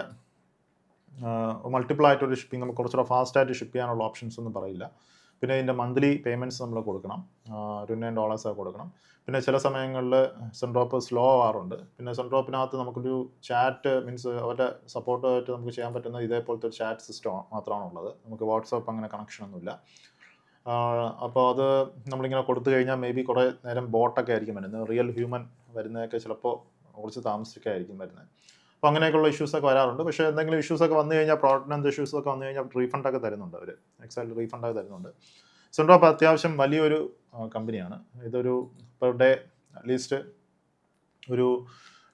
മൾട്ടിപ്പിൾ ആയിട്ടൊരു ഷിപ്പിംഗ് നമുക്ക് കുറച്ചുകൂടെ ഫാസ്റ്റായിട്ട് ഷിപ്പ് ചെയ്യാനുള്ള ഓപ്ഷൻസ് ഒന്നും പറയില്ല. പിന്നെ ഇതിൻ്റെ മന്ത്ലി പേയ്മെൻറ്റ്സ് നമ്മൾ കൊടുക്കണം, $29 കൊടുക്കണം. പിന്നെ ചില സമയങ്ങളിൽ സെൻട്രോപ്പ് സ്ലോ ആവാറുണ്ട്. പിന്നെ സെൻട്രോപ്പിനകത്ത് നമുക്കൊരു ചാറ്റ് മീൻസ് അവരുടെ സപ്പോർട്ടായിട്ട് നമുക്ക് ചെയ്യാൻ പറ്റുന്ന ഇതേപോലത്തെ ഒരു ചാറ്റ് സിസ്റ്റം മാത്രമാണ് ഉള്ളത്. നമുക്ക് വാട്സാപ്പ് അങ്ങനെ കണക്ഷനൊന്നുമില്ല. അപ്പോൾ അത് നമ്മളിങ്ങനെ കൊടുത്തു കഴിഞ്ഞാൽ മേ ബി കുറേ നേരം ബോട്ടൊക്കെ ആയിരിക്കും വരുന്നത്. റിയൽ ഹ്യൂമൻ വരുന്നതൊക്കെ ചിലപ്പോൾ കുറച്ച് താമസിച്ചൊക്കെയായിരിക്കും വരുന്നത്. അപ്പോൾ അങ്ങനെയൊക്കെയുള്ള ഇഷ്യൂസൊക്കെ വരാറുണ്ട്. പക്ഷേ എന്തെങ്കിലും ഇഷ്യൂസൊക്കെ വന്നു കഴിഞ്ഞാൽ പ്രോഡക്റ്റിന് എന്ത് ഇഷ്യൂസൊക്കെ വന്നു കഴിഞ്ഞാൽ റീഫണ്ടൊക്കെ തരുന്നുണ്ട് അവർ, എക്സാക്ട് റീഫണ്ടൊക്കെ തരുന്നുണ്ട്. സെൻട്രോപ്പ് അത്യാവശ്യം വലിയൊരു കമ്പനിയാണ്. ഇതൊരു പെർ ഡേ അറ്റ്ലീസ്റ്റ് ഒരു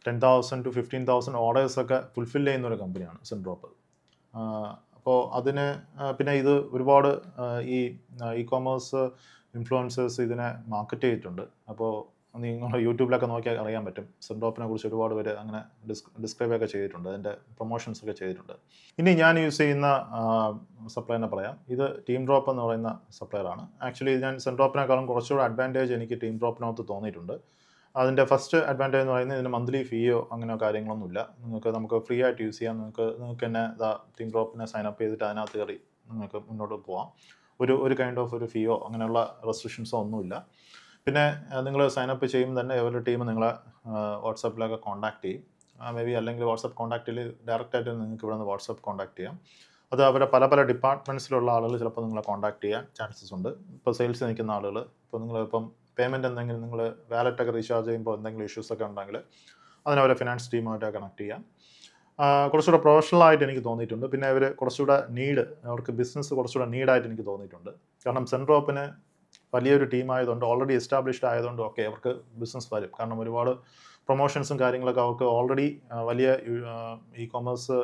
10,000 to 15,000 ഓർഡേഴ്സൊക്കെ ഫുൾഫിൽ ചെയ്യുന്ന ഒരു കമ്പനിയാണ് സെൻട്രോപ്പ്. അപ്പോൾ അതിന് പിന്നെ ഇത് ഒരുപാട് ഈ കൊമേഴ്സ് ഇൻഫ്ലുവൻസേഴ്സ് ഇതിനെ മാർക്കറ്റ് ചെയ്തിട്ടുണ്ട്. അപ്പോൾ നിങ്ങൾ യൂട്യൂബിലൊക്കെ നോക്കിയാൽ അറിയാൻ പറ്റും. സെൻട്രോപ്പിനെ കുറിച്ച് ഒരുപാട് പേര് അങ്ങനെ ഡിസ്ക്രൈബ് ഒക്കെ ചെയ്തിട്ടുണ്ട്, അതിൻ്റെ പ്രൊമോഷൻസ് ഒക്കെ ചെയ്തിട്ടുണ്ട്. ഇനി ഞാൻ യൂസ് ചെയ്യുന്ന സപ്ലൈനെ പറയാം. ഇത് ടീം ഡ്രോപ്പ് എന്ന് പറയുന്ന സപ്ലയറാണ്. ആക്ച്വലി ഞാൻ സെൻട്രോപ്പിനേക്കാളും കുറച്ചുകൂടെ അഡ്വാൻറ്റേജ് എനിക്ക് ടീം ഡ്രോപ്പിനകത്ത് തോന്നിയിട്ടുണ്ട്. അതിൻ്റെ ഫസ്റ്റ് അഡ്വാൻറ്റേജ് എന്ന് പറയുന്നത് ഇതിന് മന്ത്ലി ഫീയോ അങ്ങനെ കാര്യങ്ങളൊന്നുമില്ല. നമുക്ക് ഫ്രീ ആയിട്ട് യൂസ് ചെയ്യാം. നിങ്ങൾക്ക് തന്നെ ടീം ഡ്രോപ്പിനെ സൈനപ്പ് ചെയ്തിട്ട് അതിനകത്ത് കയറി നിങ്ങൾക്ക് മുന്നോട്ട് പോകാം. ഒരു കൈൻഡ് ഓഫ് ഒരു ഫീയോ അങ്ങനെയുള്ള റെസ്ട്രിക്ഷൻസോ ഒന്നുമില്ല. പിന്നെ നിങ്ങൾ സൈനപ്പ് ചെയ്യുമ്പോൾ തന്നെ അവരുടെ ടീം നിങ്ങളെ വാട്സാപ്പിലൊക്കെ കോൺടാക്ട് ചെയ്യും. മേ ബി അല്ലെങ്കിൽ വാട്സാപ്പ് കോൺടാക്റ്റിൽ ഡയറക്റ്റായിട്ട് നിങ്ങൾക്ക് ഇവിടെ നിന്ന് വാട്സാപ്പ് കോൺടാക്ട് ചെയ്യാം. അത് അവരുടെ പല ഡിപ്പാർട്ട്മെൻറ്റ്സിലുള്ള ആളുകൾ ചിലപ്പോൾ നിങ്ങളെ കോൺടാക്ട് ചെയ്യാൻ ചാൻസസ് ഉണ്ട്. ഇപ്പോൾ സെയിൽസ് നിൽക്കുന്ന ആളുകൾ, ഇപ്പോൾ നിങ്ങളിപ്പം പേയ്മെൻറ്റ് എന്തെങ്കിലും നിങ്ങൾ വാലറ്റൊക്കെ റീചാർജ് ചെയ്യുമ്പോൾ എന്തെങ്കിലും ഇഷ്യൂസൊക്കെ ഉണ്ടെങ്കിൽ അതിനവരെ ഫിനാൻസ് ടീമായിട്ട് കണക്ട് ചെയ്യാം. കുറച്ചുകൂടെ പ്രൊഫഷണലായിട്ട് എനിക്ക് തോന്നിയിട്ടുണ്ട്. പിന്നെ അവർ കുറച്ചുകൂടെ അവർക്ക് ബിസിനസ് കുറച്ചുകൂടെ നീഡായിട്ട് എനിക്ക് തോന്നിയിട്ടുണ്ട്. കാരണം സെൻട്രോപ്പിന് വലിയൊരു ടീമായതുകൊണ്ട്, ഓൾറെഡി എസ്റ്റാബ്ലിഷ്ഡ് ആയതുകൊണ്ട് ഒക്കെ അവർക്ക് ബിസിനസ് വരും. കാരണം ഒരുപാട് പ്രൊമോഷൻസും കാര്യങ്ങളൊക്കെ അവർക്ക് ഓൾറെഡി വലിയ ഇ കൊമേഴ്സ്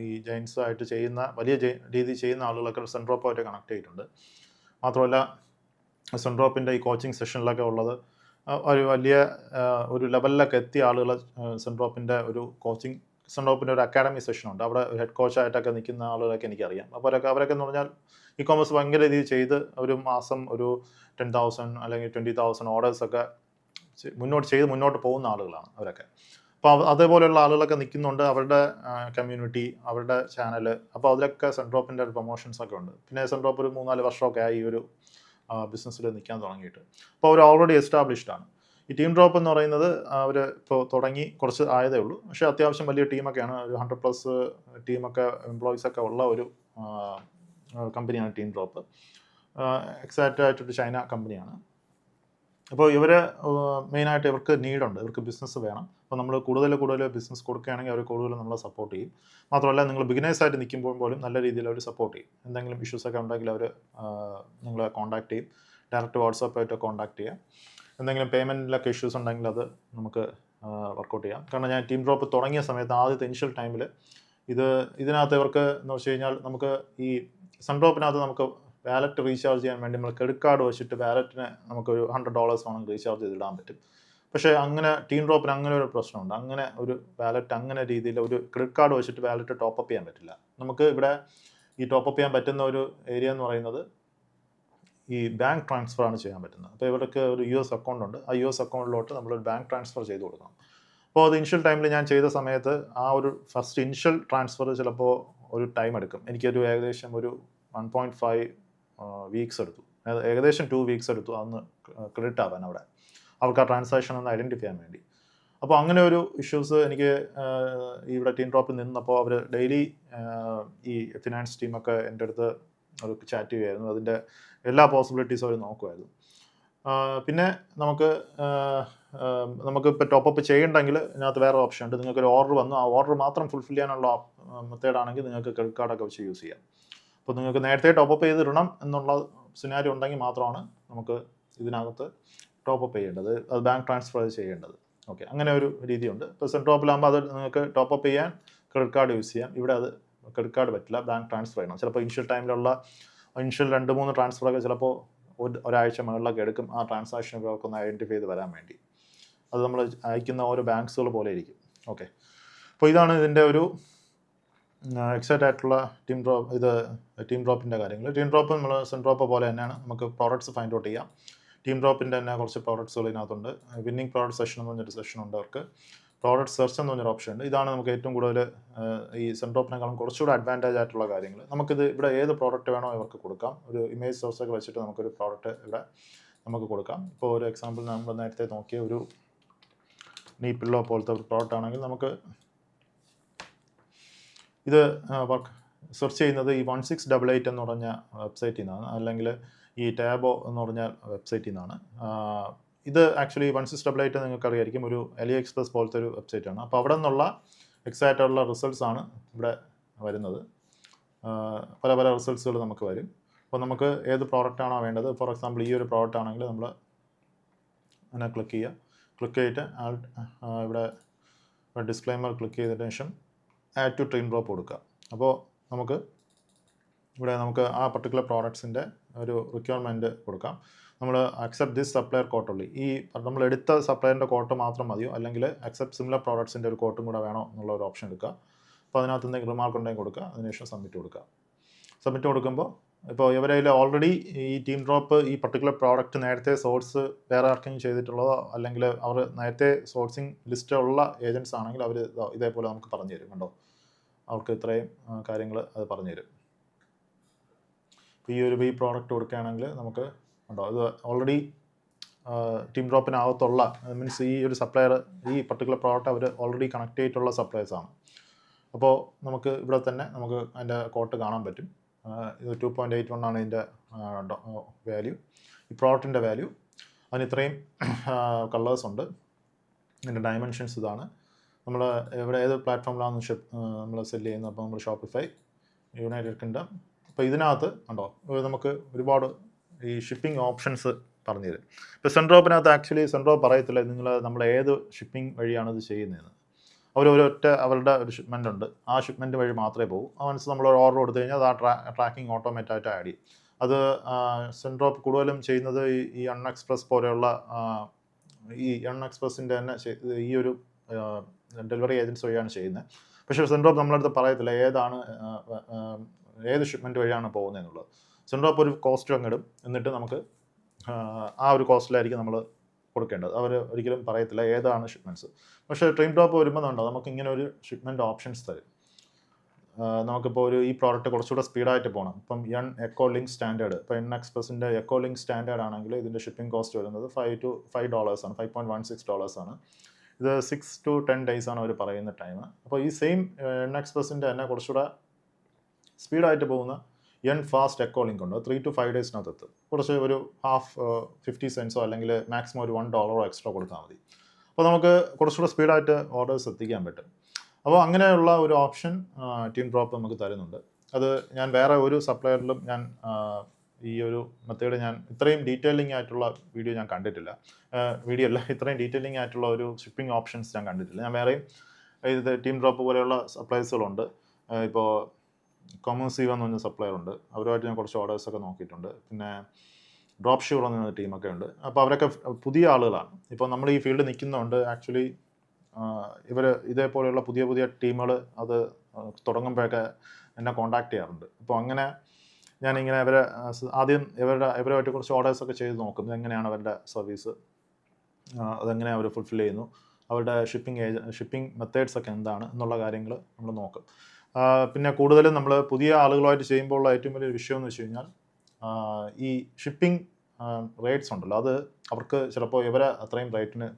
ഈ ജെയിൻസായിട്ട് ചെയ്യുന്ന വലിയ രീതിയിൽ ചെയ്യുന്ന ആളുകളൊക്കെ സെൻട്രോപ്പുമായിട്ട് കണക്ട് ചെയ്തിട്ടുണ്ട്. മാത്രമല്ല സെൻട്രോപ്പിൻ്റെ ഈ കോച്ചിങ് സെഷനിലൊക്കെ ഉള്ളത് ഒരു വലിയ ഒരു ലെവലിലൊക്കെ എത്തിയ ആളുകൾ സെൻട്രോപ്പിൻ്റെ ഒരു കോച്ചിങ് സെൻട്രോപ്പിൻ്റെ ഒരു അക്കാഡമി സെഷൻ ഉണ്ട്. അവിടെ ഹെഡ് കോച്ചായിട്ടൊക്കെ നിൽക്കുന്ന ആളുകളൊക്കെ എനിക്കറിയാം. അപ്പോൾ അവരൊക്കെ എന്ന് പറഞ്ഞാൽ ഇ കോമേഴ്സ് ഭയങ്കര രീതിയിൽ ചെയ്ത് ഒരു മാസം ഒരു 10,000 അല്ലെങ്കിൽ 20,000 ഓർഡേഴ്സൊക്കെ മുന്നോട്ട് പോകുന്ന ആളുകളാണ് അവരൊക്കെ. അപ്പോൾ അതേപോലെയുള്ള ആളുകളൊക്കെ നിൽക്കുന്നുണ്ട്. അവരുടെ കമ്മ്യൂണിറ്റി, അവരുടെ ചാനൽ, അപ്പോൾ അതിലൊക്കെ സെൻട്രോപ്പിൻ്റെ ഒരു പ്രൊമോഷൻസ് ഒക്കെ ഉണ്ട്. പിന്നെ സെൻട്രോപ്പ് ഒരു 3-4 വർഷമൊക്കെ ആയി ഈ ഒരു ബിസിനസ്സിൽ നിൽക്കാൻ തുടങ്ങിയിട്ട്. അപ്പോൾ അവർ ഓൾറെഡി എസ്റ്റാബ്ലിഷ്ഡ് ആണ്. ഈ ടീം ഡ്രോപ്പ് എന്ന് പറയുന്നത് അവർ ഇപ്പോൾ തുടങ്ങി കുറച്ച് ആയതേ ഉള്ളൂ. പക്ഷേ അത്യാവശ്യം വലിയ ടീമൊക്കെയാണ്. ഒരു 100+ ടീമൊക്കെ എംപ്ലോയീസൊക്കെ ഉള്ള ഒരു കമ്പനിയാണ് ടീം ഡ്രോപ്പ്. എക്സാക്റ്റ് ആയിട്ടൊരു ചൈന കമ്പനിയാണ്. അപ്പോൾ ഇവർ മെയിനായിട്ട് ഇവർക്ക് നീഡുണ്ട്, ഇവർക്ക് ബിസിനസ് വേണം. അപ്പോൾ നമ്മൾ കൂടുതൽ ബിസിനസ് കൊടുക്കുകയാണെങ്കിൽ അവർ കൂടുതൽ നമ്മളെ സപ്പോർട്ട് ചെയ്യും. മാത്രമല്ല നിങ്ങൾ ബിഗിനേഴ്സായിട്ട് നിൽക്കുമ്പോൾ പോലും നല്ല രീതിയിൽ അവർ സപ്പോർട്ട് ചെയ്യും. എന്തെങ്കിലും ഇഷ്യൂസൊക്കെ ഉണ്ടെങ്കിൽ അവർ നിങ്ങളെ കോൺടാക്ട് ചെയ്യും. ഡയറക്റ്റ് വാട്സാപ്പായിട്ട് കോൺടാക്ട് ചെയ്യാം. എന്തെങ്കിലും പേയ്മെൻറ്റിലൊക്കെ ഇഷ്യൂസ് ഉണ്ടെങ്കിൽ അത് നമുക്ക് വർക്കൗട്ട് ചെയ്യാം. കാരണം ഞാൻ ടീം ഡ്രോപ്പ് തുടങ്ങിയ സമയത്ത് ആദ്യത്തെ ഇനിഷ്യൽ ടൈമിൽ ഇതിനകത്ത് ഇവർക്ക് എന്ന് വെച്ച് കഴിഞ്ഞാൽ നമുക്ക് ഈ സെൻട്രോപ്പിനകത്ത് നമുക്ക് വാലറ്റ് റീചാർജ് ചെയ്യാൻ വേണ്ടി നമ്മൾ ക്രെഡിറ്റ് കാർഡ് വെച്ചിട്ട് വാലറ്റിന് നമുക്കൊരു $100 വേണമെങ്കിൽ റീചാർജ് ചെയ്തിടാൻ പറ്റും. പക്ഷേ അങ്ങനെ ടീം ഡ്രോപ്പിന് അങ്ങനെ ഒരു പ്രശ്നമുണ്ട്. അങ്ങനെ ഒരു വാലറ്റ് അങ്ങനെ രീതിയിൽ ഒരു ക്രെഡിറ്റ് കാർഡ് വെച്ചിട്ട് വാലറ്റ് ടോപ്പപ്പ് ചെയ്യാൻ പറ്റില്ല. നമുക്ക് ഇവിടെ ഈ ടോപ്പപ്പ് ചെയ്യാൻ പറ്റുന്ന ഒരു ഏരിയ എന്ന് പറയുന്നത് ഈ ബാങ്ക് ട്രാൻസ്ഫർ ആണ് ചെയ്യാൻ പറ്റുന്നത്. അപ്പോൾ ഇവർക്ക് ഒരു US അക്കൗണ്ട് ഉണ്ട്. ആ US അക്കൗണ്ടിലോട്ട് നമ്മളൊരു ബാങ്ക് ട്രാൻസ്ഫർ ചെയ്ത് കൊടുക്കണം. അപ്പോൾ അത് ഇനിഷ്യൽ ടൈമിൽ ഞാൻ ചെയ്ത സമയത്ത് ആ ഒരു ഫസ്റ്റ് ഇനിഷ്യൽ ട്രാൻസ്ഫർ ചിലപ്പോൾ ഒരു ടൈം എടുക്കും. എനിക്കൊരു ഏകദേശം ഒരു 1.5 വീക്സ് എടുത്തു. ഏകദേശം 2 വീക്സ് എടുത്തു അന്ന് ക്രെഡിറ്റ് ആവാൻ അവിടെ അവർക്ക് ആ ട്രാൻസാക്ഷൻ ഒന്ന് ഐഡൻറ്റിഫൈ ചെയ്യാൻ വേണ്ടി. അപ്പോൾ അങ്ങനെ ഒരു ഇഷ്യൂസ് എനിക്ക് ഇവിടെ ടീം ഡ്രോപ്പിൽ നിന്നപ്പോൾ അവർ ഡെയിലി ഈ ഫിനാൻസ് ടീമൊക്കെ എൻ്റെ അടുത്ത് ഒരു ചാറ്റ് ചെയ്യുമായിരുന്നു. അതിൻ്റെ എല്ലാ പോസിബിലിറ്റീസും അവർ നോക്കുമായിരുന്നു. പിന്നെ നമുക്കിപ്പോൾ ടോപ്പപ്പ് ചെയ്യണമെങ്കിൽ ഇതിനകത്ത് വേറെ ഓപ്ഷൻ ഉണ്ട്. നിങ്ങൾക്കൊരു ഓർഡർ വന്നു, ആ ഓർഡർ മാത്രം ഫുൾഫിൽ ചെയ്യാനുള്ള മെത്തേഡാണെങ്കിൽ നിങ്ങൾക്ക് ക്രെഡിറ്റ് കാർഡൊക്കെ വെച്ച് യൂസ് ചെയ്യാം. അപ്പോൾ നിങ്ങൾക്ക് നേരത്തെ ടോപ്പപ്പ് ചെയ്തിടണം എന്നുള്ള സിനാരിയോ ഉണ്ടെങ്കിൽ മാത്രമാണ് നമുക്ക് ഇതിനകത്ത് ടോപ്പപ്പ് ചെയ്യേണ്ടത്, അത് ബാങ്ക് ട്രാൻസ്ഫർ ചെയ്യേണ്ടത്. ഓക്കെ, അങ്ങനെ ഒരു രീതിയുണ്ട്. ഇപ്പോൾ സെൻട്രോപ്പിലാകുമ്പോൾ അത് നിങ്ങൾക്ക് ടോപ്പപ്പ് ചെയ്യാൻ ക്രെഡിറ്റ് കാർഡ് യൂസ് ചെയ്യാം. ഇവിടെ അത് ക്രെഡിറ്റ് കാർഡ് പറ്റില്ല, ബാങ്ക് ട്രാൻസ്ഫർ ചെയ്യണം. ചിലപ്പോൾ ഇനിഷ്യൽ ടൈമിലുള്ള ഇനിഷ്യൽ 2-3 ട്രാൻസ്ഫറൊക്കെ ചിലപ്പോൾ ഒരാഴ്ച മുകളിലൊക്കെ എടുക്കും ആ ട്രാൻസാക്ഷൻ ഒന്ന് ഐഡൻറ്റിഫൈ ചെയ്ത് വരാൻ വേണ്ടി. അത് നമ്മൾ അയക്കുന്ന ഓരോ ബാങ്ക്സുകൾ പോലെ ഇരിക്കും. ഓക്കെ, അപ്പോൾ ഇതാണ് ഇതിൻ്റെ ഒരു എക്സാക്റ്റ് ആയിട്ടുള്ള ടീം ഡ്രോപ്പിൻ്റെ കാര്യങ്ങൾ. ടീം ഡ്രോപ്പ് നമ്മൾ സെൻട്രോപ്പ് പോലെ തന്നെയാണ്. നമുക്ക് പ്രോഡക്ട്സ് ഫൈൻഡ് ഔട്ട് ചെയ്യാം. ടീം ഡ്രോപ്പിൻ്റെ തന്നെ കുറച്ച് പ്രോഡക്ട്സുകൾ ഇതിനകത്തുണ്ട്. വിന്നിംഗ് പ്രോഡക്റ്റ് സെഷൻ എന്ന് പറഞ്ഞൊരു സെഷൻ ഉണ്ട് അവർക്ക്. പ്രോഡക്റ്റ് സെർച്ച് എന്ന് പറഞ്ഞൊരു ഓപ്ഷൻ ഉണ്ട്. ഇതാണ് നമുക്ക് ഏറ്റവും കൂടുതൽ ഈ സെൻട്രോപ്പിനേക്കാളും കുറച്ചുകൂടെ അഡ്വാൻറ്റേജ് ആയിട്ടുള്ള കാര്യങ്ങൾ. നമുക്കിത് ഇവിടെ ഏത് പ്രോഡക്റ്റ് വേണോ ഇവർക്ക് കൊടുക്കാം. ഒരു ഇമേജ് സോഴ്സൊക്കെ വെച്ചിട്ട് നമുക്കൊരു പ്രോഡക്റ്റ് ഇവിടെ നമുക്ക് കൊടുക്കാം. ഇപ്പോൾ ഒരു എക്സാമ്പിൾ നമ്മൾ നേരത്തെ നോക്കിയ ഒരു നീ പില്ലോ പോലത്തെ ഒരു പ്രോഡക്റ്റ് ആണെങ്കിൽ നമുക്ക് ഇത് വർക്ക് സെർച്ച് ചെയ്യുന്നത് ഈ 1688 എന്ന് പറഞ്ഞ വെബ്സൈറ്റിൽ നിന്നാണ്, അല്ലെങ്കിൽ ഈ ടാബോ എന്ന് പറഞ്ഞ വെബ്സൈറ്റിൽ നിന്നാണ്. ഇത് ആക്ച്വലി 1688 നിങ്ങൾക്ക് അറിയായിരിക്കും, ഒരു AliExpress പോലത്തെ ഒരു വെബ്സൈറ്റാണ്. അപ്പോൾ അവിടെ നിന്നുള്ള എക്സാക്റ്റ് ആയിട്ടുള്ള റിസൾട്ട്സ് ആണ് ഇവിടെ വരുന്നത്. പല റിസൾട്ട്സുകൾ നമുക്ക് വരും. അപ്പോൾ നമുക്ക് ഏത് പ്രോഡക്റ്റാണോ വേണ്ടത്, ഫോർ എക്സാമ്പിൾ ഈ ഒരു പ്രോഡക്റ്റ് ആണെങ്കിൽ നമ്മൾ അങ്ങനെ ക്ലിക്ക് ചെയ്തിട്ട് ഇവിടെ ഡിസ്ക്ലൈമർ ക്ലിക്ക് ചെയ്തതിന് ശേഷം ആഡ് ടു ടീം ഡ്രോപ്പ് കൊടുക്കുക. അപ്പോൾ നമുക്ക് ആ പർട്ടിക്കുലർ പ്രോഡക്ട്സിൻ്റെ ഒരു റിക്വയർമെൻറ്റ് കൊടുക്കാം. നമ്മൾ അക്സെപ്റ്റ് ദിസ് സപ്ലയർ കോട്ട് ഉള്ളി, ഈ നമ്മൾ എടുത്ത സപ്ലയറിൻ്റെ കോട്ട് മാത്രം മതിയോ, അല്ലെങ്കിൽ അക്സെപ്റ്റ് സിമിലർ പ്രോഡക്ട്സിൻ്റെ ഒരു കോട്ടും കൂടെ വേണോ എന്നുള്ള ഒരു ഓപ്ഷൻ എടുക്കുക. അപ്പോൾ അതിനകത്ത് എന്തെങ്കിലും റിമാർക്ക് ഉണ്ടെങ്കിൽ കൊടുക്കുക. അതിനുശേഷം സബ്മിറ്റ് കൊടുക്കുക. സബ്മിറ്റ് കൊടുക്കുമ്പോൾ ഇപ്പോൾ ഇവരതിൽ ഓൾറെഡി ഈ ടീം ഡ്രോപ്പ് ഈ പർട്ടിക്കുലർ പ്രോഡക്റ്റ് നേരത്തെ സോഴ്സ് വേറെ ആർക്കെങ്കിലും ചെയ്തിട്ടുള്ളതോ, അല്ലെങ്കിൽ അവർ നേരത്തെ സോഴ്സിങ് ലിസ്റ്റ് ഉള്ള ഏജൻസ് ആണെങ്കിൽ അവർ ഇതേപോലെ നമുക്ക് പറഞ്ഞു തരും. കണ്ടോ, അവർക്ക് ഇത്രയും കാര്യങ്ങൾ അത് പറഞ്ഞു തരും. ഈ പ്രോഡക്റ്റ് കൊടുക്കുകയാണെങ്കിൽ നമുക്ക് ഉണ്ടോ, ഇത് ഓൾറെഡി ടീം ഡ്രോപ്പിനകത്തുള്ള മീൻസ് ഈ ഒരു സപ്ലയർ ഈ പർട്ടിക്കുലർ പ്രോഡക്റ്റ് അവർ ഓൾറെഡി കണക്ട് ചെയ്തിട്ടുള്ള സപ്ലയേഴ്സാണ്. അപ്പോൾ നമുക്ക് ഇവിടെ തന്നെ നമുക്ക് അതിൻ്റെ കോട്ട് കാണാൻ പറ്റും. ഇത് 2.81 ആണ് ഇതിൻ്റെ വാല്യൂ, ഈ പ്രോഡക്റ്റിൻ്റെ വാല്യൂ. അതിന് ഇത്രയും കളേഴ്സ് ഉണ്ട്. ഇതിൻ്റെ ഡയമെൻഷൻസ് ഇതാണ്. നമ്മൾ ഇവിടെ ഏത് പ്ലാറ്റ്ഫോമിലാണ് നമ്മൾ സെല് ചെയ്യുന്നത്. അപ്പോൾ നമ്മൾ ഷോപ്പിഫൈ, യുണൈറ്റഡ് കിങ്ഡം. അപ്പോൾ ഇതിനകത്ത് ഉണ്ടോ നമുക്ക് ഒരുപാട് ഈ ഷിപ്പിംഗ് ഓപ്ഷൻസ് പറഞ്ഞു തരും. ഇപ്പോൾ സെൻട്രോപ്പിനകത്ത് ആക്ച്വലി സെൻട്രോപ്പ് പറയത്തില്ല നമ്മൾ ഏത് ഷിപ്പിംഗ് വഴിയാണ് ഇത് ചെയ്യുന്നതെന്ന്. അവരുടെ ഒരു ഷിപ്മെൻ്റ് ഉണ്ട്, ആ ഷിപ്മെൻറ്റ് വഴി മാത്രമേ പോകും. മനസ്സിൽ നമ്മൾ ഒരു ഓർഡർ കൊടുത്തു കഴിഞ്ഞാൽ അത് ആ ട്രാക്കിംഗ് ഓട്ടോമാറ്റായിട്ട് ആഡ് ചെയ്യും. അത് സെൻട്രോപ്പ് കൂടുതലും ചെയ്യുന്നത് ഈ എക്സ്പ്രസ് പോലെയുള്ള ഈ എക്സ്പ്രസിൻ്റെ തന്നെ ഈ ഒരു ഡെലിവറി ഏജൻസി വഴിയാണ് ചെയ്യുന്നത്. പക്ഷേ സെൻഡ്രോപ്പ് നമ്മളടുത്ത് പറയത്തില്ല ഏതാണ് ഏത് ഷിപ്മെൻറ്റ് വഴിയാണ് പോകുന്നത് എന്നുള്ളത്. സെൻഡ്രോപ്പ് ഒരു കോസ്റ്റ് അങ്ങിടും, എന്നിട്ട് നമുക്ക് ആ ഒരു കോസ്റ്റിലായിരിക്കും നമ്മൾ കൊടുക്കേണ്ടത്. അവർ ഒരിക്കലും പറയത്തില്ല ഏതാണ് ഷിപ്മെൻറ്റ്സ്. പക്ഷേ ട്രെയിൻ ഡ്രോപ്പ് വരുമ്പോൾ ഉണ്ടോ നമുക്ക് ഇങ്ങനെ ഒരു ഷിപ്മെൻറ്റ് ഓപ്ഷൻസ് തരും. നമുക്കിപ്പോൾ ഈ പ്രോഡക്റ്റ് കുറച്ചുകൂടെ സ്പീഡായിട്ട് പോകണം. ഇപ്പം എക്കോ ലിങ്ക് സ്റ്റാൻഡേർഡ്, ഇപ്പോൾ എക്സ്പ്രസിൻ്റെ എക്കോ ലിങ്ക് സ്റ്റാൻഡേർഡ് ആണെങ്കിൽ ഇതിൻ്റെ ഷിപ്പിംഗ് കോസ്റ്റ് വരുന്നത് $5 ആണ്, $5.16 ഇത് 6 to 10 days ആണ് അവർ പറയുന്ന ടൈം. അപ്പോൾ ഈ സെയിം എക്സ്പ്രസിൻ്റെ തന്നെ കുറച്ചുകൂടെ സ്പീഡായിട്ട് പോകുന്ന ഫാസ്റ്റ് എക്കോ ലിങ്ക് ഉണ്ട്, 3 to 5 days എത്തും. കുറച്ച് ഒരു ഹാഫ് 50 cents അല്ലെങ്കിൽ മാക്സിമം ഒരു $1 എക്സ്ട്രാ കൊടുത്താൽ മതി. അപ്പോൾ നമുക്ക് കുറച്ചുകൂടെ സ്പീഡായിട്ട് ഓർഡേഴ്സ് എത്തിക്കാൻ പറ്റും. അപ്പോൾ അങ്ങനെയുള്ള ഒരു ഓപ്ഷൻ ടീം ഡ്രോപ്പ് നമുക്ക് തരുന്നുണ്ട്. അത് ഞാൻ വേറെ ഒരു സപ്ലയറിലും ഞാൻ ഈ ഒരു മെത്തേഡ് ഞാൻ ഇത്രയും ഡീറ്റെയിലിംഗ് ആയിട്ടുള്ള വീഡിയോ ഞാൻ കണ്ടിട്ടില്ല. ഇത്രയും ഡീറ്റെയിലിംഗ് ആയിട്ടുള്ള ഒരു ഷിപ്പിംഗ് ഓപ്ഷൻസ് ഞാൻ കണ്ടിട്ടില്ല. ഞാൻ വേറെയും ഇത് ടീം ഡ്രോപ്പ് പോലെയുള്ള സപ്ലൈസുകളുണ്ട്. ഇപ്പോൾ കൊമേഴ്സീവ എന്ന് പറഞ്ഞ സപ്ലയർ ഉണ്ട്, അവരുമായിട്ട് ഞാൻ കുറച്ച് ഓർഡേഴ്സൊക്കെ നോക്കിയിട്ടുണ്ട്. പിന്നെ ഡ്രോപ്പ് ഷൂർ എന്ന ടീമൊക്കെ ഉണ്ട്. അപ്പോൾ അവരൊക്കെ പുതിയ ആളുകളാണ്. ഇപ്പോൾ നമ്മൾ ഈ ഫീൽഡ് നിൽക്കുന്നതുകൊണ്ട് ആക്ച്വലി ഇവർ ഇതേപോലെയുള്ള പുതിയ ടീമുകൾ അത് തുടങ്ങുമ്പോഴൊക്കെ എന്നെ കോൺടാക്ട് ചെയ്യാറുണ്ട്. അപ്പോൾ അങ്ങനെ ഞാനിങ്ങനെ ആദ്യം ഇവരുമായിട്ട് കുറച്ച് ഓർഡേഴ്സൊക്കെ ചെയ്ത് നോക്കും. എങ്ങനെയാണ് അവരുടെ സർവീസ്, അതെങ്ങനെയാണ് അവർ ഫുൾഫിൽ ചെയ്യുന്നു, അവരുടെ ഷിപ്പിംഗ് മെത്തേഡ്സൊക്കെ എന്താണ് എന്നുള്ള കാര്യങ്ങൾ നമ്മൾ നോക്കും. പിന്നെ കൂടുതലും നമ്മൾ പുതിയ ആളുകളുമായിട്ട് ചെയ്യുമ്പോൾ ഉള്ള ഏറ്റവും വലിയൊരു വിഷയം എന്ന് വെച്ച് കഴിഞ്ഞാൽ ഈ ഷിപ്പിംഗ് റേറ്റ്സ് ഉണ്ടല്ലോ, അത് അവർക്ക് ചിലപ്പോൾ ഇവരെ അത്രയും റേറ്റിന്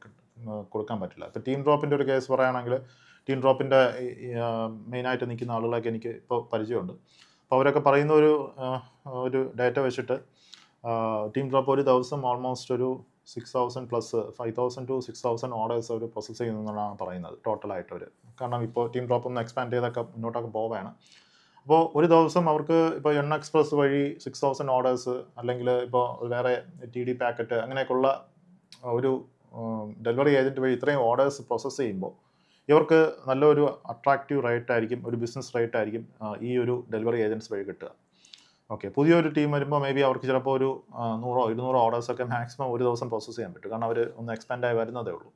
കൊടുക്കാൻ പറ്റില്ല. ഇപ്പോൾ ടീം ഡ്രോപ്പിൻ്റെ ഒരു കേസ് പറയുകയാണെങ്കിൽ ടീം ഡ്രോപ്പിൻ്റെ മെയിനായിട്ട് നിൽക്കുന്ന ആളുകളൊക്കെ എനിക്ക് ഇപ്പോൾ പരിചയമുണ്ട്. അപ്പോൾ അവരൊക്കെ പറയുന്ന ഒരു ഡേറ്റ വെച്ചിട്ട് ടീം ഡ്രോപ്പ് ഒരു ദിവസം ഓൾമോസ്റ്റ് ഒരു 6,000 പ്ലസ് 5,000 to 6,000 ഓർഡേഴ്സ് അവർ പ്രോസസ്സ് ചെയ്യുന്നതെന്നാണ് പറയുന്നത് ടോട്ടലായിട്ട് അവർ. കാരണം ഇപ്പോൾ ടീം ഡ്രോപ്പ് ഒന്ന് എക്സ്പാൻഡ് ചെയ്തൊക്കെ മുന്നോട്ടൊക്കെ പോവുകയാണ്. അപ്പോൾ ഒരു ദിവസം അവർക്ക് ഇപ്പോൾ എക്സ്പ്രസ് വഴി 6,000 ഓർഡേഴ്സ്, അല്ലെങ്കിൽ ഇപ്പോൾ വേറെ TD പാക്കറ്റ് അങ്ങനെയൊക്കെയുള്ള ഒരു ഡെലിവറി ഏജൻറ്റ് വഴി ഇത്രയും ഓർഡേഴ്സ് പ്രോസസ്സ് ചെയ്യുമ്പോൾ ഇവർക്ക് നല്ലൊരു അട്രാക്റ്റീവ് റേറ്റ് ആയിരിക്കും, ഒരു ബിസിനസ് റേറ്റ് ആയിരിക്കും ഈ ഒരു ഡെലിവറി ഏജൻറ്റ്സ് വഴി കിട്ടുക. ഓക്കെ, പുതിയൊരു ടീം വരുമ്പോൾ മേ ബി അവർക്ക് ചിലപ്പോൾ ഒരു 100-200 ഓർഡേഴ്സൊക്കെ മാക്സിമം ഒരു ദിവസം പ്രോസസ്സ് ചെയ്യാൻ പറ്റും. കാരണം അവർ ഒന്ന് എക്സ്പാൻഡായി വരുന്നതേ ഉള്ളൂ.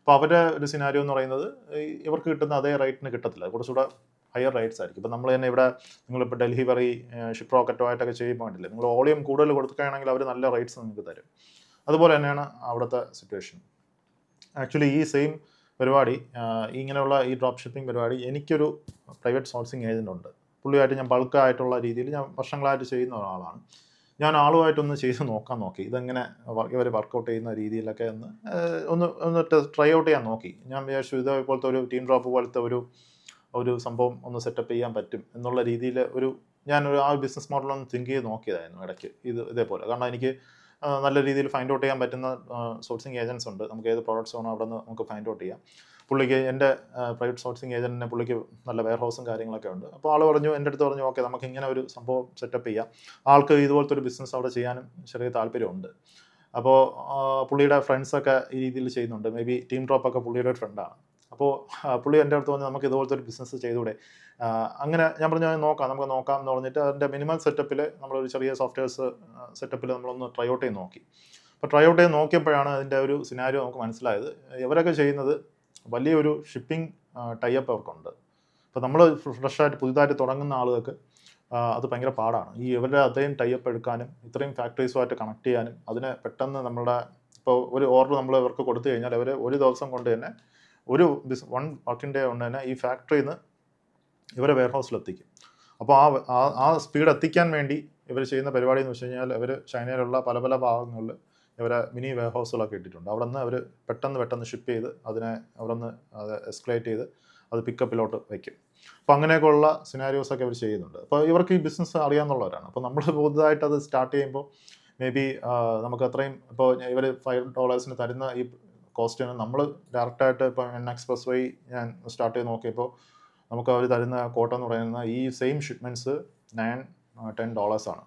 അപ്പോൾ അവരുടെ ഒരു സിനാരിയോ എന്ന് പറയുന്നത് ഇവർക്ക് കിട്ടുന്ന അതേ റേറ്റിന് കിട്ടത്തില്ല, കുറച്ചുകൂടെ ഹയർ റേറ്റ്സ് ആയിരിക്കും. ഇപ്പോൾ നമ്മൾ തന്നെ ഇവിടെ നിങ്ങളിപ്പോൾ ഡെലിവറി ഷിപ്പ് റോക്കറ്റോ ആയിട്ടൊക്കെ ചെയ്യുമ്പോൾ വേണ്ടില്ലേ, നിങ്ങൾ വോളിയം കൂടുതൽ കൊടുക്കുകയാണെങ്കിൽ അവർ നല്ല റേറ്റ്സ് നിങ്ങൾക്ക് തരും. അതുപോലെ തന്നെയാണ് അവിടുത്തെ സിറ്റുവേഷൻ. ആക്ച്വലി ഈ സെയിം പരിപാടി, ഇങ്ങനെയുള്ള ഈ ഡ്രോപ്പ് ഷിപ്പിംഗ് പരിപാടി എനിക്കൊരു പ്രൈവറ്റ് സോഴ്സിങ് ഏജൻ്റ് ഉണ്ട്. പുള്ളിയായിട്ട് ഞാൻ ബൾക്കായിട്ടുള്ള രീതിയിൽ ഞാൻ വർഷങ്ങളായിട്ട് ചെയ്യുന്ന ഒരാളാണ്. ഞാൻ ആളുമായിട്ടൊന്ന് ചെയ്ത് നോക്കി ഇതെങ്ങനെ ഇവർ വർക്കൗട്ട് ചെയ്യുന്ന രീതിയിലൊക്കെ ഒന്ന് ട്രൈ ഔട്ട് ചെയ്യാൻ നോക്കി. ഞാൻ വിചാരിച്ചു ഇതേപോലത്തെ ഒരു ടീം ഡ്രോപ്പ് പോലത്തെ ഒരു സംഭവം ഒന്ന് സെറ്റപ്പ് ചെയ്യാൻ പറ്റും എന്നുള്ള രീതിയിൽ ഞാനൊരു ആ ബിസിനസ് മോഡലൊന്ന് തിങ്ക് ചെയ്ത് നോക്കിയതായിരുന്നു ഇടയ്ക്ക് ഇതേപോലെ. കാരണം എനിക്ക് നല്ല രീതിയിൽ ഫൈൻഡ് ഔട്ട് ചെയ്യാൻ പറ്റുന്ന സോഴ്സിങ് ഏജൻസ് ഉണ്ട്. നമുക്ക് ഏത് പ്രോഡക്റ്റ്സ് വേണോ അവിടെ നിന്ന് നമുക്ക് ഫൈൻഡ് ഔട്ട് ചെയ്യാം. പുള്ളിക്ക് എൻ്റെ പ്രൈവറ്റ് സോഴ്സിങ് ഏജൻറ്റിനെ പുള്ളിക്ക് നല്ല വെയർ ഹൗസും കാര്യങ്ങളൊക്കെ ഉണ്ട്. അപ്പോൾ ആൾ എൻ്റെ അടുത്ത് പറഞ്ഞു ഓക്കെ നമുക്ക് ഇങ്ങനെ ഒരു സംഭവം സെറ്റപ്പ് ചെയ്യാം. ആൾക്ക് ഇതുപോലത്തെ ഒരു ബിസിനസ് അവിടെ ചെയ്യാനും ചെറിയ താല്പര്യമുണ്ട്. അപ്പോൾ പുള്ളിയുടെ ഫ്രണ്ട്സൊക്കെ ഈ രീതിയിൽ ചെയ്യുന്നുണ്ട്. മേ ബി ടീം ഡ്രോപ്പൊക്കെ പുള്ളിയുടെ ഒരു ഫ്രണ്ടാണ്. അപ്പോൾ പുള്ളി എൻ്റെ അടുത്ത് പറഞ്ഞ് നമുക്ക് ഇതുപോലത്തെ ഒരു ബിസിനസ് ചെയ്തുകൂടെ. അങ്ങനെ ഞാൻ പറഞ്ഞു നമുക്ക് നോക്കാം എന്ന് പറഞ്ഞിട്ട് അതിൻ്റെ മിനിമം സെറ്റപ്പിൽ നമ്മളൊരു ചെറിയ സോഫ്റ്റ്വെയർസ് സെറ്റപ്പിൽ നമ്മളൊന്ന് ട്രൈ ഔട്ട് ചെയ്ത് നോക്കി. അപ്പോൾ ട്രൈ ഔട്ട് ചെയ്ത് നോക്കിയപ്പോഴാണ് അതിൻ്റെ ഒരു സിനാരിയോ നമുക്ക് മനസ്സിലായത്. ഇവരൊക്കെ ചെയ്യുന്നത് വലിയൊരു ഷിപ്പിംഗ് ടൈപ്പ് അവർക്കുണ്ട്. അപ്പോൾ നമ്മൾ ഫ്രഷായിട്ട് പുതുതായിട്ട് തുടങ്ങുന്ന ആളുകൾക്ക് അത് ഭയങ്കര പാടാണ്. ഇവരുടെ അത്രയും ടൈപ്പ് എടുക്കാനും ഇത്രയും ഫാക്ടറീസുമായിട്ട് കണക്ട് ചെയ്യാനും അതിനെ പെട്ടെന്ന് ഇപ്പോൾ ഒരു ഓർഡർ നമ്മൾ ഇവർക്ക് കൊടുത്തു കഴിഞ്ഞാൽ അവർ ഒരു ദിവസം കൊണ്ട് തന്നെ ഒരു 1 വർക്കിംഗ് ഡേ കൊണ്ട് തന്നെ ഈ ഫാക്ടറിയിൽ നിന്ന് ഇവരെ വെയർ ഹൗസിലെത്തിക്കും. അപ്പോൾ ആ സ്പീഡ് എത്തിക്കാൻ വേണ്ടി ഇവർ ചെയ്യുന്ന പരിപാടി എന്ന് വെച്ച് കഴിഞ്ഞാൽ അവർ ചൈനയിലുള്ള പല ഭാഗങ്ങളിൽ ഇവരെ മിനി വെയർ ഹൗസുകളൊക്കെ ഇട്ടിട്ടുണ്ട്. അവിടെ നിന്ന് അവർ പെട്ടെന്ന് ഷിപ്പ് ചെയ്ത് അതിനെ അവിടെ നിന്ന് അത് എസ്കലേറ്റ് ചെയ്ത് അത് പിക്കപ്പിലോട്ട് വയ്ക്കും. അപ്പോൾ അങ്ങനെയൊക്കെയുള്ള സിനാരിയോസൊക്കെ അവർ ചെയ്യുന്നുണ്ട്. അപ്പോൾ ഇവർക്ക് ഈ ബിസിനസ് അറിയാമെന്നുള്ളവരാണ്. അപ്പോൾ നമ്മൾ പുതുതായിട്ട് അത് സ്റ്റാർട്ട് ചെയ്യുമ്പോൾ മേ ബി നമുക്ക് അത്രയും ഇപ്പോൾ ഇവർ $5 തരുന്ന ഈ കോസ്റ്റിന് നമ്മൾ ഡയറക്റ്റായിട്ട് ഇപ്പോൾ എക്സ്പ്രസ് വഴി ഞാൻ സ്റ്റാർട്ട് ചെയ്ത് നോക്കിയപ്പോൾ നമുക്ക് അവർ തരുന്ന കോട്ട എന്ന് പറയുന്ന ഈ സെയിം ഷിപ്മെൻറ്റ്സ് $9-10 ആണ്.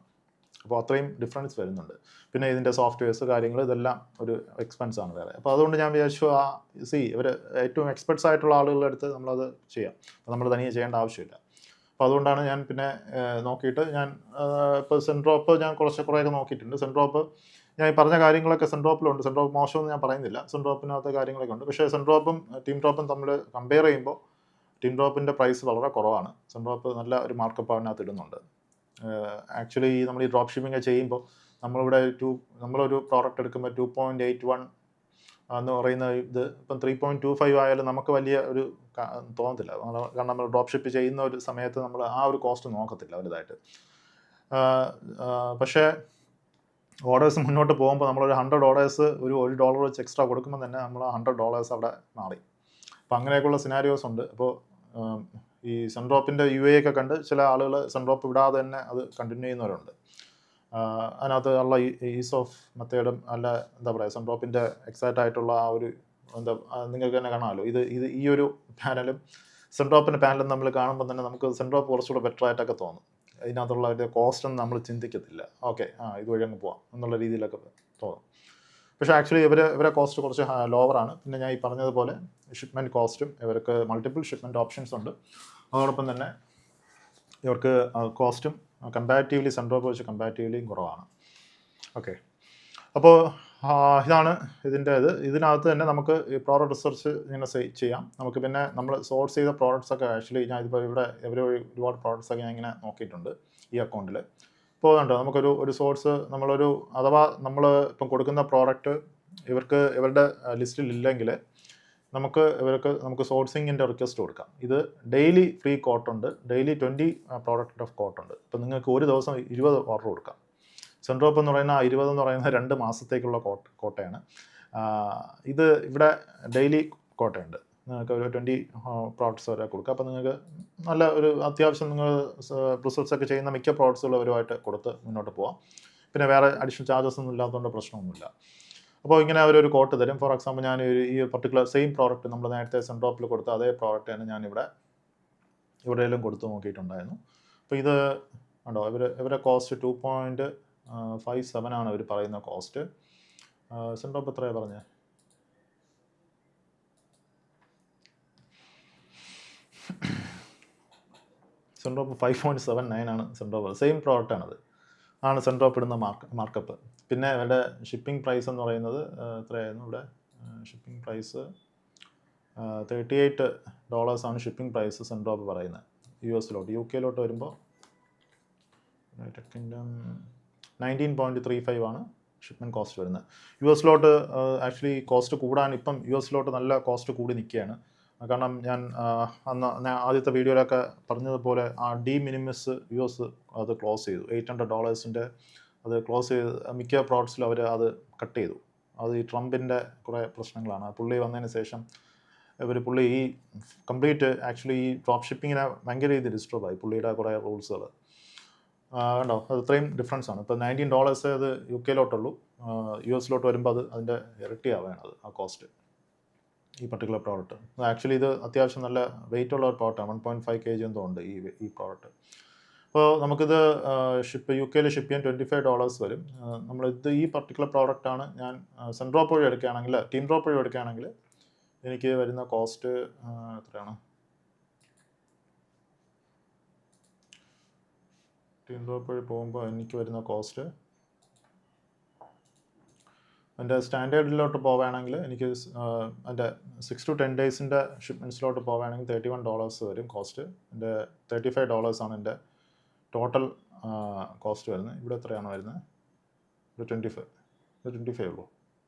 അപ്പോൾ അത്രയും ഡിഫറൻസ് വരുന്നുണ്ട്. പിന്നെ ഇതിൻ്റെ സോഫ്റ്റ്വെയർസ് കാര്യങ്ങൾ ഇതെല്ലാം ഒരു എക്സ്പെൻസ് ആണ് വേറെ. അപ്പോൾ അതുകൊണ്ട് ഞാൻ വിചാരിച്ചു ഇവർ ഏറ്റവും എക്സ്പെർട്സ് ആയിട്ടുള്ള ആളുകളുടെ അടുത്ത് നമ്മളത് ചെയ്യാം. അപ്പോൾ നമ്മൾ തനിയെ ചെയ്യേണ്ട ആവശ്യമില്ല. അപ്പോൾ അതുകൊണ്ടാണ് ഞാൻ പിന്നെ നോക്കിയിട്ട് ഇപ്പോൾ സെൻഡ്രോപ്പ് ഞാൻ കുറേയൊക്കെ നോക്കിയിട്ടുണ്ട്. സെൻഡ്രോപ്പ് ഞാൻ ഈ പറഞ്ഞ കാര്യങ്ങളൊക്കെ സെൻഡ്രോപ്പിലുണ്ട്. സെൻഡ്രോപ്പ് മോശമെന്ന് ഞാൻ പറയുന്നില്ല, സെൻഡ്രോപ്പിനകത്ത് കാര്യങ്ങളൊക്കെ ഉണ്ട്. പക്ഷേ സെൻഡ്രോപ്പും ടീം ഡ്രോപ്പും തമ്മിൽ കമ്പയർ ചെയ്യുമ്പോൾ ടീം ഡ്രോപ്പിൻ്റെ പ്രൈസ് വളരെ കുറവാണ്. സെൻഡ്രോപ്പ് നല്ല ഒരു മാർക്കപ്പ് അതിനകത്ത് ഇടുന്നുണ്ട്. ആക്ച്വലി നമ്മൾ ഈ ഡ്രോപ്പ് ഷിപ്പിംഗ് ചെയ്യുമ്പോൾ നമ്മളൊരു പ്രോഡക്റ്റ് എടുക്കുമ്പോൾ 2.81 എന്ന് പറയുന്ന ഇത് ഇപ്പം 3.25 ആയാലും നമുക്ക് വലിയ ഒരു തോന്നത്തില്ല. കാരണം നമ്മൾ ഡ്രോപ്പ് ഷിപ്പ് ചെയ്യുന്ന ഒരു സമയത്ത് നമ്മൾ ആ ഒരു കോസ്റ്റ് നോക്കത്തില്ല വലുതായിട്ട്. പക്ഷേ ഓർഡേഴ്സ് മുന്നോട്ട് പോകുമ്പോൾ നമ്മളൊരു 100 ഓർഡേഴ്സ് ഒരു $1 വെച്ച് എക്സ്ട്രാ കൊടുക്കുമ്പോൾ തന്നെ നമ്മൾ $100 അവിടെ മാറി. അപ്പോൾ അങ്ങനെയൊക്കെയുള്ള സിനാരിയോസ് ഉണ്ട്. അപ്പോൾ ഈ സെൻഡ്രോപ്പിൻ്റെ UA ഒക്കെ കണ്ട് ചില ആളുകൾ സെൻഡ്രോപ്പ് വിടാതെ തന്നെ അത് കണ്ടിന്യൂ ചെയ്യുന്നവരുണ്ട്. അതിനകത്ത് ഉള്ള ഈസ് ഓഫ് മെത്തേഡും അല്ല എന്താ പറയുക സെൻഡ്രോപ്പിൻ്റെ എക്സാക്റ്റ് ആയിട്ടുള്ള ആ ഒരു നിങ്ങൾക്ക് തന്നെ കാണാമല്ലോ. ഇത് ഈ ഒരു പാനലും സെൻഡ്രോപ്പിൻ്റെ പാനലും തമ്മിൽ കാണുമ്പോൾ തന്നെ നമുക്ക് സെൻഡ്രോപ്പ് കുറച്ചുകൂടെ ബെറ്റർ ആയിട്ടൊക്കെ തോന്നും. ഇതിനകത്തുള്ള ഒരു കോസ്റ്റൊന്നും നമ്മൾ ചിന്തിക്കത്തില്ല. ഓക്കെ ഇതുവഴി അങ്ങ് പോവാം എന്നുള്ള രീതിയിലൊക്കെ തോന്നും. പക്ഷേ ആക്ച്വലി ഇവരെ കോസ്റ്റ് കുറച്ച് ലോവറാണ്. പിന്നെ ഞാൻ ഈ പറഞ്ഞതുപോലെ ഷിപ്മെൻറ്റ് കോസ്റ്റും ഇവർക്ക് മൾട്ടിപ്പിൾ ഷിപ്മെൻറ്റ് ഓപ്ഷൻസ് ഉണ്ട്. അതോടൊപ്പം തന്നെ ഇവർക്ക് കോസ്റ്റും കമ്പാരിറ്റീവ്ലി സെൻഡ്രോപ്പ് വെച്ച് കമ്പാരിറ്റീവ്ലിയും കുറവാണ്. ഓക്കെ, അപ്പോൾ ഇതാണ് ഇതിനകത്ത് തന്നെ നമുക്ക് ഈ പ്രോഡക്റ്റ് റിസർച്ച് ഇങ്ങനെ ചെയ്യാം. നമുക്ക് പിന്നെ നമ്മൾ സോഴ്സ് ചെയ്ത പ്രോഡക്ട്സൊക്കെ ആക്ച്വലി ഞാൻ ഇതിപ്പോൾ ഒരുപാട് പ്രോഡക്ട്സൊക്കെ ഞാൻ ഇങ്ങനെ നോക്കിയിട്ടുണ്ട് ഈ അക്കൗണ്ടിൽ. ഇപ്പോൾ കണ്ടോ നമുക്കൊരു സോഴ്സ് അഥവാ നമ്മൾ ഇപ്പം കൊടുക്കുന്ന പ്രോഡക്റ്റ് ഇവരുടെ ലിസ്റ്റിൽ ഇല്ലെങ്കിൽ നമുക്ക് സോഴ്സിങ്ങിൻ്റെ റിക്വസ്റ്റ് കൊടുക്കാം. ഇത് ഡെയിലി ഫ്രീ കോട്ടുണ്ട്, ഡെയിലി 20 പ്രോഡക്റ്റ് ഓഫ് കോട്ടുണ്ട്. ഇപ്പം നിങ്ങൾക്ക് ഒരു ദിവസം 20 ഓർഡർ കൊടുക്കാം. സെൻഡ്രോപ്പ് എന്ന് പറയുന്ന 20 എന്ന് പറയുന്നത് 2 മാസത്തേക്കുള്ള കോട്ടയാണ്. ഇത് ഇവിടെ ഡെയിലി കോട്ടയുണ്ട്. നിങ്ങൾക്ക് ഒരു 20 പ്രോഡക്ട്സ് വരെ കൊടുക്കുക. അപ്പോൾ നിങ്ങൾക്ക് നല്ല ഒരു അത്യാവശ്യം നിങ്ങൾ റിസർച്ച് ഒക്കെ ചെയ്യുന്ന മിക്ക പ്രോഡക്ട്സുകൾ അവരുമായിട്ട് കൊടുത്ത് മുന്നോട്ട് പോകാം. പിന്നെ വേറെ അഡീഷണൽ ചാർജസ് ഒന്നും ഇല്ലാത്തതുകൊണ്ട് പ്രശ്നമൊന്നുമില്ല. അപ്പോൾ ഇങ്ങനെ അവരൊരു കോട്ട് തരും. ഫോർ എക്സാമ്പിൾ ഞാൻ ഈ പർട്ടിക്കുലർ സെയിം പ്രോഡക്റ്റ് നമ്മൾ നേരത്തെ സെൻഡ്രോപ്പിൽ കൊടുത്ത അതേ പ്രോഡക്റ്റാണ് ഞാൻ ഇവിടെയെല്ലാം കൊടുത്ത് നോക്കിയിട്ടുണ്ടായിരുന്നു. അപ്പോൾ ഇത് ഉണ്ടോ ഇവരെ കോസ്റ്റ് 2.57 ആണ് അവർ പറയുന്ന കോസ്റ്റ്. സെൻഡ്രോപ്പ് എത്രയാണ് പറഞ്ഞത്? സെൻഡ്രോപ്പ് 5.79 ആണ് സെൻഡ്രോപ്പ്. സെയിം പ്രോഡക്റ്റാണത്. സെൻഡ്രോപ്പ് ഇടുന്ന മാർക്കപ്പ്. പിന്നെ അവരുടെ ഷിപ്പിംഗ് പ്രൈസ് എന്ന് പറയുന്നത് എത്രയായിരുന്നു? ഇവിടെ ഷിപ്പിംഗ് പ്രൈസ് $38 ആണ് ഷിപ്പിംഗ് പ്രൈസ് സെൻഡ്രോപ്പ് പറയുന്നത് US-ലോട്ട്. UK-ലോട്ട് വരുമ്പോൾ യുണൈറ്റഡ് കിങ്ഡം 19.35 ആണ് ഷിപ്മെൻറ്റ് കോസ്റ്റ് വരുന്നത്. US-ലോട്ട് ആക്ച്വലി കോസ്റ്റ് കൂടാൻ ഇപ്പം US-ലോട്ട് നല്ല കോസ്റ്റ് കൂടി നിൽക്കുകയാണ്. കാരണം ഞാൻ ആദ്യത്തെ വീഡിയോയിലൊക്കെ പറഞ്ഞതുപോലെ ഡി മിനിമസ് US അത് ക്ലോസ് ചെയ്തു. $800 അത് ക്ലോസ് ചെയ്ത് മിക്ക പ്രോഡക്ട്സിലും അവർ അത് കട്ട് ചെയ്തു. അത് ഈ ട്രംപിൻ്റെ കുറേ പ്രശ്നങ്ങളാണ്. പുള്ളി വന്നതിന് ശേഷം പുള്ളി ഈ കംപ്ലീറ്റ് ആക്ച്വലി ഈ ഡ്രോപ്പ് ഷിപ്പിങ്ങിനെ ഭയങ്കര രീതിയിൽ ഡിസ്റ്റർബ് ആയി. പുള്ളിയുടെ കുറേ റൂൾസുകൾ കണ്ടോ, അത് ഇത്രയും ഡിഫറൻസ് ആണ്. ഇപ്പോൾ $19 അത് UK-ലോട്ടുള്ളൂ. US-ലോട്ട് വരുമ്പോൾ അതിൻ്റെ ഇരട്ടിയാവുകയാണ് ആ കോസ്റ്റ് ഈ പർട്ടിക്കുലർ പ്രോഡക്റ്റ്. ആക്ച്വലി ഇത് അത്യാവശ്യം നല്ല വെയിറ്റ് ഉള്ള ഒരു പ്രോഡക്റ്റാണ്. 1.5 kg എന്തോ ഉണ്ട് ഈ പ്രോഡക്റ്റ്. അപ്പോൾ നമുക്കിത് UK-യിൽ ഷിപ്പ് ചെയ്യാൻ $25 വരും. ഈ പർട്ടിക്കുലർ പ്രോഡക്റ്റാണ് ഞാൻ സെൻഡ്രോപ്പ് വഴി എടുക്കുകയാണെങ്കിൽ, ടീം ഡ്രോപ്പ് വഴി എടുക്കുകയാണെങ്കിൽ എനിക്ക് വരുന്ന കോസ്റ്റ് എത്രയാണ്? ടീം ഡ്രോപ്പ് വഴി പോകുമ്പോൾ എനിക്ക് വരുന്ന കോസ്റ്റ് എൻ്റെ സ്റ്റാൻഡേർഡിലോട്ട് പോവുകയാണെങ്കിൽ എനിക്ക് എൻ്റെ 6 to 10 ഡേയ്സിൻ്റെ ഷിപ്മെൻറ്റ്സിലോട്ട് പോവുകയാണെങ്കിൽ $31 വരും കോസ്റ്റ്. എൻ്റെ $35 ആണ് എൻ്റെ ടോട്ടൽ കോസ്റ്റ് വരുന്നത്. ഇവിടെ എത്രയാണ് വരുന്നത്? ഇവിടെ 25 ഉള്ളൂ.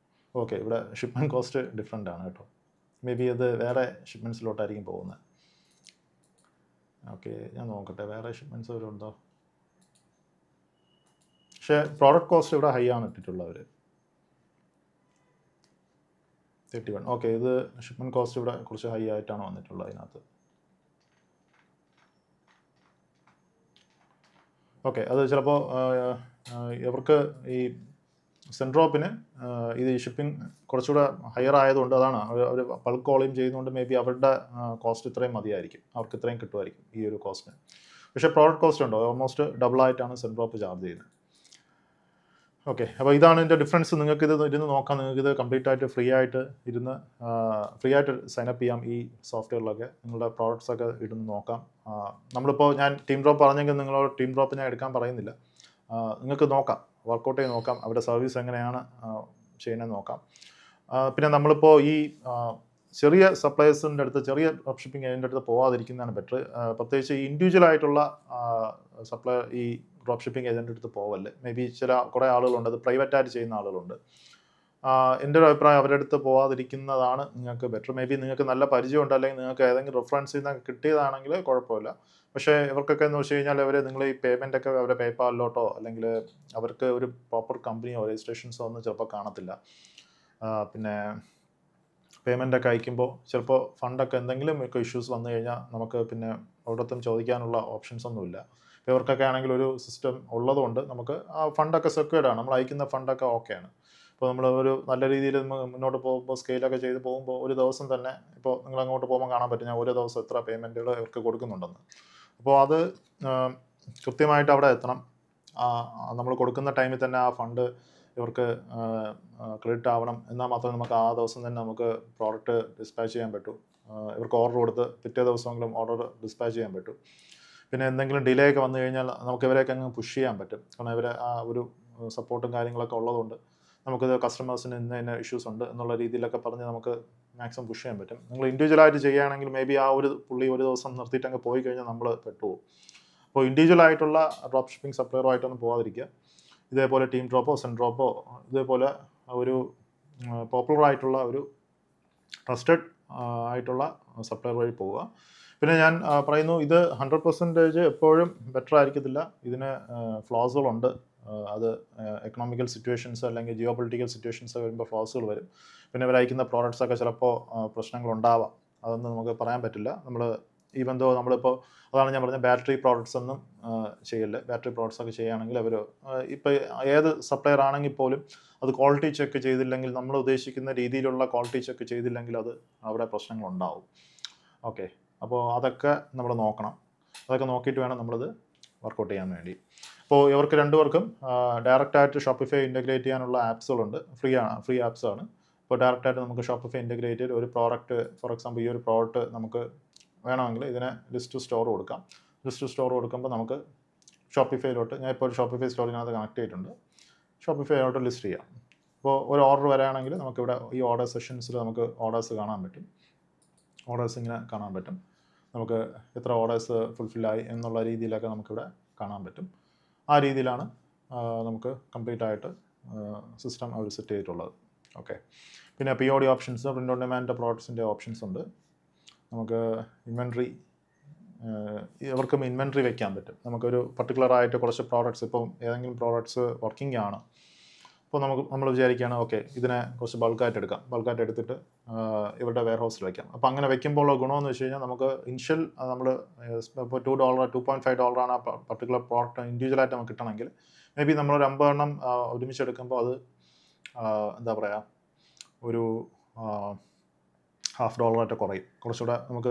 ഓക്കെ, ഇവിടെ ഷിപ്മെൻറ്റ് കോസ്റ്റ് ഡിഫറെൻ്റ് ആണ് കേട്ടോ. മേ ബി അത് വേറെ ഷിപ്മെൻറ്റ്സിലോട്ടായിരിക്കും പോകുന്നത്. ഓക്കെ, ഞാൻ നോക്കട്ടെ വേറെ ഷിപ്മെൻറ്റ്സ് വരുന്നുണ്ടോ. പക്ഷേ പ്രോഡക്റ്റ് കോസ്റ്റ് ഇവിടെ ഹൈ ആണ് ഇട്ടിട്ടുള്ളവർ. 31. ഓക്കെ, ഇത് ഷിപ്മെൻറ്റ് കോസ്റ്റ് ഇവിടെ കുറച്ച് ഹൈ ആയിട്ടാണ് വന്നിട്ടുള്ളത് അതിനകത്ത്. ഓക്കെ, അത് ചിലപ്പോൾ ഇവർക്ക് ഈ സെൻഡ്രോപ്പിന് ഇത് ഷിപ്പിംഗ് കുറച്ചുകൂടെ ഹയർ ആയതുകൊണ്ട് അതാണ് അവർ ബൾക്ക് വോളിയം ചെയ്യുന്നതുകൊണ്ട് മേ ബി അവരുടെ കോസ്റ്റ് ഇത്രയും മതിയായിരിക്കും, അവർക്ക് ഇത്രയും കിട്ടുമായിരിക്കും ഈ ഒരു കോസ്റ്റിന്. പക്ഷേ പ്രോഡക്റ്റ് കോസ്റ്റ് ഉണ്ടോ ഓൾമോസ്റ്റ് ഡബിളായിട്ടാണ് സെൻഡ്രോപ്പ് ചാർജ് ചെയ്യുന്നത്. ഓക്കെ, അപ്പോൾ ഇതാണ് ഇതിൻ്റെ ഡിഫറൻസ്. നിങ്ങൾക്കിത് ഇരുന്ന് നോക്കാം. നിങ്ങൾക്കിത് കംപ്ലീറ്റ് ആയിട്ട് ഫ്രീ ആയിട്ട് സൈനപ്പ് ചെയ്യാം ഈ സോഫ്റ്റ്വെയറിലൊക്കെ. നിങ്ങളുടെ പ്രോഡക്ട്സൊക്കെ ഇരുന്ന് നോക്കാം. നമ്മളിപ്പോൾ ഞാൻ ടീം ഡ്രോപ്പ് പറഞ്ഞെങ്കിൽ നിങ്ങളോട് ടീം ഡ്രോപ്പ് ഞാൻ എടുക്കാൻ പറയുന്നില്ല. നിങ്ങൾക്ക് നോക്കാം, വർക്കൗട്ട് ചെയ്ത് നോക്കാം, അവരുടെ സർവീസ് എങ്ങനെയാണ് ചെയ്യണമെന്ന് നോക്കാം. പിന്നെ നമ്മളിപ്പോൾ ഈ ചെറിയ സപ്ലയേഴ്സിൻ്റെ അടുത്ത്, ചെറിയ ഡ്രോപ്പ് ഷിപ്പിംഗ് ഏജൻ്റെ അടുത്ത് പോകാതിരിക്കുന്നതാണ് ബെറ്റർ. പ്രത്യേകിച്ച് ഇൻഡിവിജ്വൽ ആയിട്ടുള്ള സപ്ലൈ ഈ ഡ്രോപ്പ് ഷിപ്പിംഗ് ഏജൻ്റെ അടുത്ത് പോവല്ലേ. മേ ബി കുറേ ആളുകളുണ്ട്, അത് പ്രൈവറ്റായിട്ട് ചെയ്യുന്ന ആളുകളുണ്ട്. എൻ്റെ ഒരു അഭിപ്രായം അവരുടെ അടുത്ത് പോകാതിരിക്കുന്നതാണ് നിങ്ങൾക്ക് ബെറ്റർ. മേ ബി നിങ്ങൾക്ക് നല്ല പരിചയമുണ്ട്, അല്ലെങ്കിൽ നിങ്ങൾക്ക് ഏതെങ്കിലും റെഫറൻസിൽ നിന്ന് കിട്ടിയതാണെങ്കിൽ കുഴപ്പമില്ല. പക്ഷേ ഇവർക്കൊക്കെ എന്ന് വെച്ച് കഴിഞ്ഞാൽ നിങ്ങൾ ഈ പേയ്മെൻ്റ് ഒക്കെ അവരുടെ പേപ്പാലിലോട്ടോ അല്ലെങ്കിൽ അവർക്ക് ഒരു പ്രോപ്പർ കമ്പനിയോ രജിസ്ട്രേഷൻസോ ഒന്നും ചിലപ്പോൾ കാണത്തില്ല. പിന്നെ പേയ്മെൻ്റ് ഒക്കെ അയക്കുമ്പോൾ ചിലപ്പോൾ ഫണ്ടൊക്കെ എന്തെങ്കിലും ഒക്കെ ഇഷ്യൂസ് വന്നു കഴിഞ്ഞാൽ നമുക്ക് പിന്നെ ഒരിടത്തും ചോദിക്കാനുള്ള ഓപ്ഷൻസ് ഒന്നുമില്ല. ഇപ്പോൾ ഇവർക്കൊക്കെ ആണെങ്കിൽ ഒരു സിസ്റ്റം ഉള്ളതുകൊണ്ട് നമുക്ക് ആ ഫണ്ടൊക്കെ സെക്യൂർഡ് ആണ്, നമ്മൾ അയക്കുന്ന ഫണ്ടൊക്കെ ഓക്കെയാണ്. ഇപ്പോൾ നമ്മൾ ഒരു നല്ല രീതിയിൽ മുന്നോട്ട് പോകുമ്പോൾ സ്കെയിലൊക്കെ ചെയ്ത് പോകുമ്പോൾ ഒരു ദിവസം തന്നെ ഇപ്പോൾ നിങ്ങൾ അങ്ങോട്ട് പോകുമ്പോൾ കാണാൻ പറ്റും ഞാൻ ഒരു ദിവസം എത്ര പേയ്മെൻറ്റുകൾ ഇവർക്ക് കൊടുക്കുന്നുണ്ടെന്ന്. അപ്പോൾ അത് കൃത്യമായിട്ട് അവിടെ എത്തണം. നമ്മൾ കൊടുക്കുന്ന ടൈമിൽ തന്നെ ആ ഫണ്ട് ഇവർക്ക് ക്രെഡിറ്റ് ആവണം. എന്നാൽ മാത്രമേ നമുക്ക് ആ ദിവസം തന്നെ നമുക്ക് പ്രോഡക്റ്റ് ഡിസ്പാച്ച് ചെയ്യാൻ പറ്റൂ. ഇവർക്ക് ഓർഡർ കൊടുത്ത് പിറ്റേ ദിവസമെങ്കിലും ഓർഡർ ഡിസ്പാച്ച് ചെയ്യാൻ പറ്റും. പിന്നെ എന്തെങ്കിലും ഡിലേ ഒക്കെ വന്നു കഴിഞ്ഞാൽ നമുക്ക് ഇവരെയൊക്കെ അങ്ങ് പുഷ് ചെയ്യാൻ പറ്റും. കാരണം ഇവരെ ആ ഒരു സപ്പോർട്ടും കാര്യങ്ങളൊക്കെ ഉള്ളതുകൊണ്ട് നമുക്കിത് കസ്റ്റമേഴ്സിന് ഇന്ന ഇഷ്യൂസ് ഉണ്ട് എന്നുള്ള രീതിയിലൊക്കെ പറഞ്ഞ് നമുക്ക് മാക്സിമം പുഷ് ചെയ്യാൻ പറ്റും. നിങ്ങൾ ഇൻഡിവിജ്വലായിട്ട് ചെയ്യുകയാണെങ്കിൽ മേ ബി ആ ഒരു പുള്ളി ഒരു ദിവസം നിർത്തിയിട്ട് അങ്ങ് പോയി കഴിഞ്ഞാൽ നമ്മൾ പെട്ടുപോകും. അപ്പോൾ ഇൻഡിവിജ്വലായിട്ടുള്ള ഡ്രോപ്പ് ഷിപ്പിംഗ് സപ്ലയറുമായിട്ടൊന്നും പോകാതിരിക്കുക. ഇതേപോലെ ടീം ഡ്രോപ്പോ സെൻഡ്രോപ്പോ ഇതേപോലെ ഒരു പോപ്പുലറായിട്ടുള്ള ഒരു ട്രസ്റ്റഡ് ആയിട്ടുള്ള സപ്ലയർ വഴി പോവുക. പിന്നെ ഞാൻ പറയുന്നു, ഇത് 100% എപ്പോഴും ബെറ്റർ ആയിരിക്കത്തില്ല. ഇതിന് ഫ്ലോസുകളുണ്ട്. അത് എക്കണോമിക്കൽ സിറ്റുവേഷൻസ് അല്ലെങ്കിൽ ജിയോ പൊളിറ്റിക്കൽ സിറ്റുവേഷൻസ് വരുമ്പോൾ ഫ്ലോസുകൾ വരും. പിന്നെ ഇവരയക്കുന്ന പ്രോഡക്ട്സൊക്കെ ചിലപ്പോൾ പ്രശ്നങ്ങളുണ്ടാവാം. അതൊന്നും നമുക്ക് പറയാൻ പറ്റില്ല. നമ്മൾ ഈവൻ ദോ നമ്മളിപ്പോൾ അതാണ് ഞാൻ പറഞ്ഞത്, ബാറ്ററി പ്രോഡക്ട്സ് ഒന്നും ചെയ്യല്ലേ. ബാറ്ററി പ്രോഡക്ട്സ് ഒക്കെ ചെയ്യുകയാണെങ്കിൽ അവർ ഇപ്പോൾ ഏത് സപ്ലയർ ആണെങ്കിൽ പോലും അത് ക്വാളിറ്റി ചെക്ക് ചെയ്തില്ലെങ്കിൽ, നമ്മൾ ഉദ്ദേശിക്കുന്ന രീതിയിലുള്ള ക്വാളിറ്റി ചെക്ക് ചെയ്തില്ലെങ്കിൽ അത് അവിടെ പ്രശ്നങ്ങളുണ്ടാവും. ഓക്കെ, അപ്പോൾ അതൊക്കെ നമ്മൾ നോക്കണം. അതൊക്കെ നോക്കിയിട്ട് വേണം നമ്മളത് വർക്കൗട്ട് ചെയ്യാൻ വേണ്ടി. അപ്പോൾ ഇവർക്ക് രണ്ടുപേർക്കും ഡയറക്റ്റായിട്ട് ഷോപ്പിഫൈ ഇൻ്റഗ്രേറ്റ് ചെയ്യാനുള്ള ആപ്സുകളുണ്ട്. ഫ്രീ ആപ്സാണ്. അപ്പോൾ ഡയറക്റ്റായിട്ട് നമുക്ക് ഷോപ്പിഫൈ ഇൻ്റഗ്രേറ്റ് ചെയ്ത് ഒരു പ്രോഡക്റ്റ്, ഫോർ എക്സാമ്പിൾ ഈ ഒരു പ്രോഡക്റ്റ് നമുക്ക് വേണമെങ്കിൽ ഇതിനെ ലിസ്റ്റ് സ്റ്റോർ കൊടുക്കാം. ലിസ്റ്റ് സ്റ്റോർ കൊടുക്കുമ്പോൾ നമുക്ക് ഷോപ്പിഫൈയിലോട്ട്, ഞാൻ ഇപ്പോൾ ഒരു ഷോപ്പിഫൈ സ്റ്റോറിനകത്ത് കണക്ട് ചെയ്തിട്ടുണ്ട്, ഷോപ്പിഫൈയിലോട്ട് ലിസ്റ്റ് ചെയ്യാം. അപ്പോൾ ഒരു ഓർഡർ വരാണെങ്കിൽ നമുക്കിവിടെ ഈ ഓർഡർ സെഷൻസിൽ നമുക്ക് ഓർഡേഴ്സ് കാണാൻ പറ്റും. ഓർഡേഴ്സ് ഇങ്ങനെ കാണാൻ പറ്റും. നമുക്ക് എത്ര ഓർഡേഴ്സ് ഫുൾഫില്ലായി എന്നുള്ള രീതിയിലൊക്കെ നമുക്കിവിടെ കാണാൻ പറ്റും. ആ രീതിയിലാണ് നമുക്ക് കംപ്ലീറ്റ് ആയിട്ട് സിസ്റ്റം അവർ സെറ്റ് ചെയ്തിട്ടുള്ളത്. ഓക്കെ, പിന്നെ POD options, print on demand പ്രോഡക്ട്സിൻ്റെ ഓപ്ഷൻസ് ഉണ്ട്. നമുക്ക് ഇൻവെൻട്രി, ഇവർക്കും ഇൻവെൻട്രി വെക്കാൻ പറ്റും. നമുക്കൊരു പർട്ടിക്കുലറായിട്ട് കുറച്ച് പ്രോഡക്ട്സ്, ഇപ്പം ഏതെങ്കിലും പ്രോഡക്ട്സ് വർക്കിംഗ് ആണ്, അപ്പോൾ നമ്മൾ വിചാരിക്കുകയാണ് ഓക്കെ ഇതിനെ കുറച്ച് ബൾക്കായിട്ട് എടുക്കാം, ബൾക്കായിട്ട് എടുത്തിട്ട് ഇവരുടെ വെയർ ഹൗസിൽ വയ്ക്കാം. അപ്പോൾ അങ്ങനെ വെക്കുമ്പോൾ ഗുണമെന്ന് വെച്ച് കഴിഞ്ഞാൽ നമുക്ക് ഇനിഷ്യൽ നമ്മൾ ഇപ്പോൾ $2 $2.5 ആ പർട്ടിക്കുലർ പ്രോഡക്റ്റ് ഇൻഡിവിജ്വലായിട്ട് നമുക്ക് കിട്ടണമെങ്കിൽ മേ ബി നമ്മളൊരു 50 എണ്ണം ഒരുമിച്ച് എടുക്കുമ്പോൾ അത് എന്താ പറയുക, ഒരു $0.50 കുറയും. കുറച്ചുകൂടെ നമുക്ക്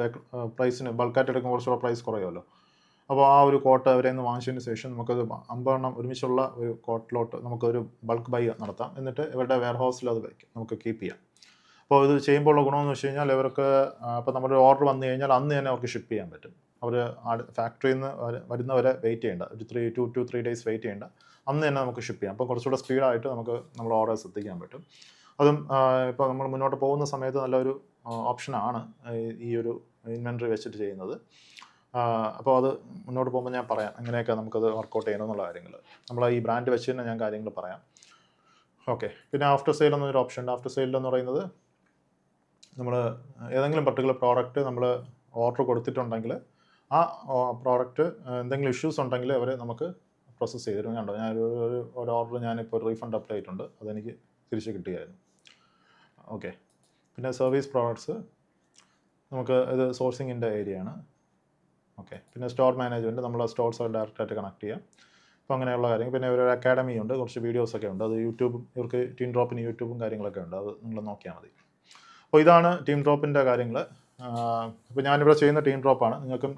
പ്രൈസിന് ബൾക്കായിട്ട് എടുക്കുമ്പോൾ കുറച്ചുകൂടെ പ്രൈസ് കുറയുമല്ലോ. അപ്പോൾ ആ ഒരു കോട്ട് അവരെ നിന്ന് വാങ്ങിച്ചതിന് ശേഷം നമുക്കത് 50 എണ്ണം ഒരുമിച്ചുള്ള ഒരു കോട്ടിലോട്ട് നമുക്കൊരു ബൾക്ക് ബൈ നടത്താം. എന്നിട്ട് ഇവരുടെ വെയർ ഹൗസിൽ അത് നമുക്ക് കീപ്പ് ചെയ്യാം. അപ്പോൾ ഇത് ചെയ്യുമ്പോൾ ഉള്ള ഗുണമെന്ന് വെച്ച് കഴിഞ്ഞാൽ ഇവർക്ക് ഇപ്പോൾ നമ്മുടെ ഓർഡർ വന്നു കഴിഞ്ഞാൽ അന്ന് തന്നെ അവർക്ക് ഷിപ്പ് ചെയ്യാൻ പറ്റും. അവർ ഫാക്ടറിയിൽ നിന്ന് വരുന്നവരെ വെയിറ്റ് ചെയ്യേണ്ട, ഒരു 2 to 3 days വെയിറ്റ് ചെയ്യേണ്ട, അന്ന് തന്നെ നമുക്ക് ഷിപ്പ് ചെയ്യാം. അപ്പോൾ കുറച്ചുകൂടെ സ്പീഡായിട്ട് നമുക്ക് നമ്മൾ ഓർഡേഴ്സ് എത്തിക്കാൻ പറ്റും. അതും ഇപ്പോൾ നമ്മൾ മുന്നോട്ട് പോകുന്ന സമയത്ത് നല്ലൊരു ഓപ്ഷനാണ് ഈ ഒരു ഇൻവെൻട്രി വെച്ചിട്ട് ചെയ്യുന്നത്. അപ്പോൾ അത് മുന്നോട്ട് പോകുമ്പോൾ ഞാൻ പറയാം എങ്ങനെയൊക്കെ നമുക്കത് വർക്കൗട്ട് ചെയ്യണമെന്നുള്ള കാര്യങ്ങൾ. നമ്മൾ ഈ ബ്രാൻഡ് വെച്ച് തന്നെ ഞാൻ കാര്യങ്ങൾ പറയാം. ഓക്കെ, പിന്നെ ആഫ്റ്റർ സെയിൽ എന്നൊരു ഓപ്ഷൻ ഉണ്ട്. ആഫ്റ്റർ സെയിൽ എന്ന് പറയുന്നത് നമ്മൾ ഏതെങ്കിലും പർട്ടിക്കുലർ പ്രോഡക്റ്റ് നമ്മൾ ഓർഡർ കൊടുത്തിട്ടുണ്ടെങ്കിൽ ആ പ്രോഡക്റ്റ് എന്തെങ്കിലും ഇഷ്യൂസ് ഉണ്ടെങ്കിൽ അവർ നമുക്ക് പ്രോസസ്സ് ചെയ്തിരുന്നു. കണ്ടോ, ഞാൻ ഒരു ഓർഡർ ഞാനിപ്പോൾ റീഫണ്ട് അപ്ലൈ ചെയ്തിട്ടുണ്ട്, അതെനിക്ക് തിരിച്ച് കിട്ടിയായിരുന്നു. ഓക്കെ, പിന്നെ സർവീസ് പ്രോഡക്ട്സ്, നമുക്ക് ഇത് സോഴ്സിങ്ങിൻ്റെ ഏരിയയാണ്. ഓക്കെ, പിന്നെ സ്റ്റോർ മാനേജ്മെൻറ്റ്, നമ്മൾ സ്റ്റോർസ് ഡയറക്റ്റായിട്ട് കണക്ട് ചെയ്യാം. അപ്പോൾ അങ്ങനെയുള്ള കാര്യങ്ങൾ. പിന്നെ ഒരു അക്കാഡമി ഉണ്ട്, കുറച്ച് വീഡിയോസൊക്കെ ഉണ്ട്. അത് യൂട്യൂബും, ഇവർക്ക് ടീം ഡ്രോപ്പിന് യൂട്യൂബും കാര്യങ്ങളൊക്കെ ഉണ്ട്, അത് നിങ്ങൾ നോക്കിയാൽ മതി. അപ്പോൾ ഇതാണ് ടീം ഡ്രോപ്പിൻ്റെ കാര്യങ്ങൾ. അപ്പോൾ ഞാനിവിടെ ചെയ്യുന്ന ടീം ഡ്രോപ്പാണ്. നിങ്ങൾക്കും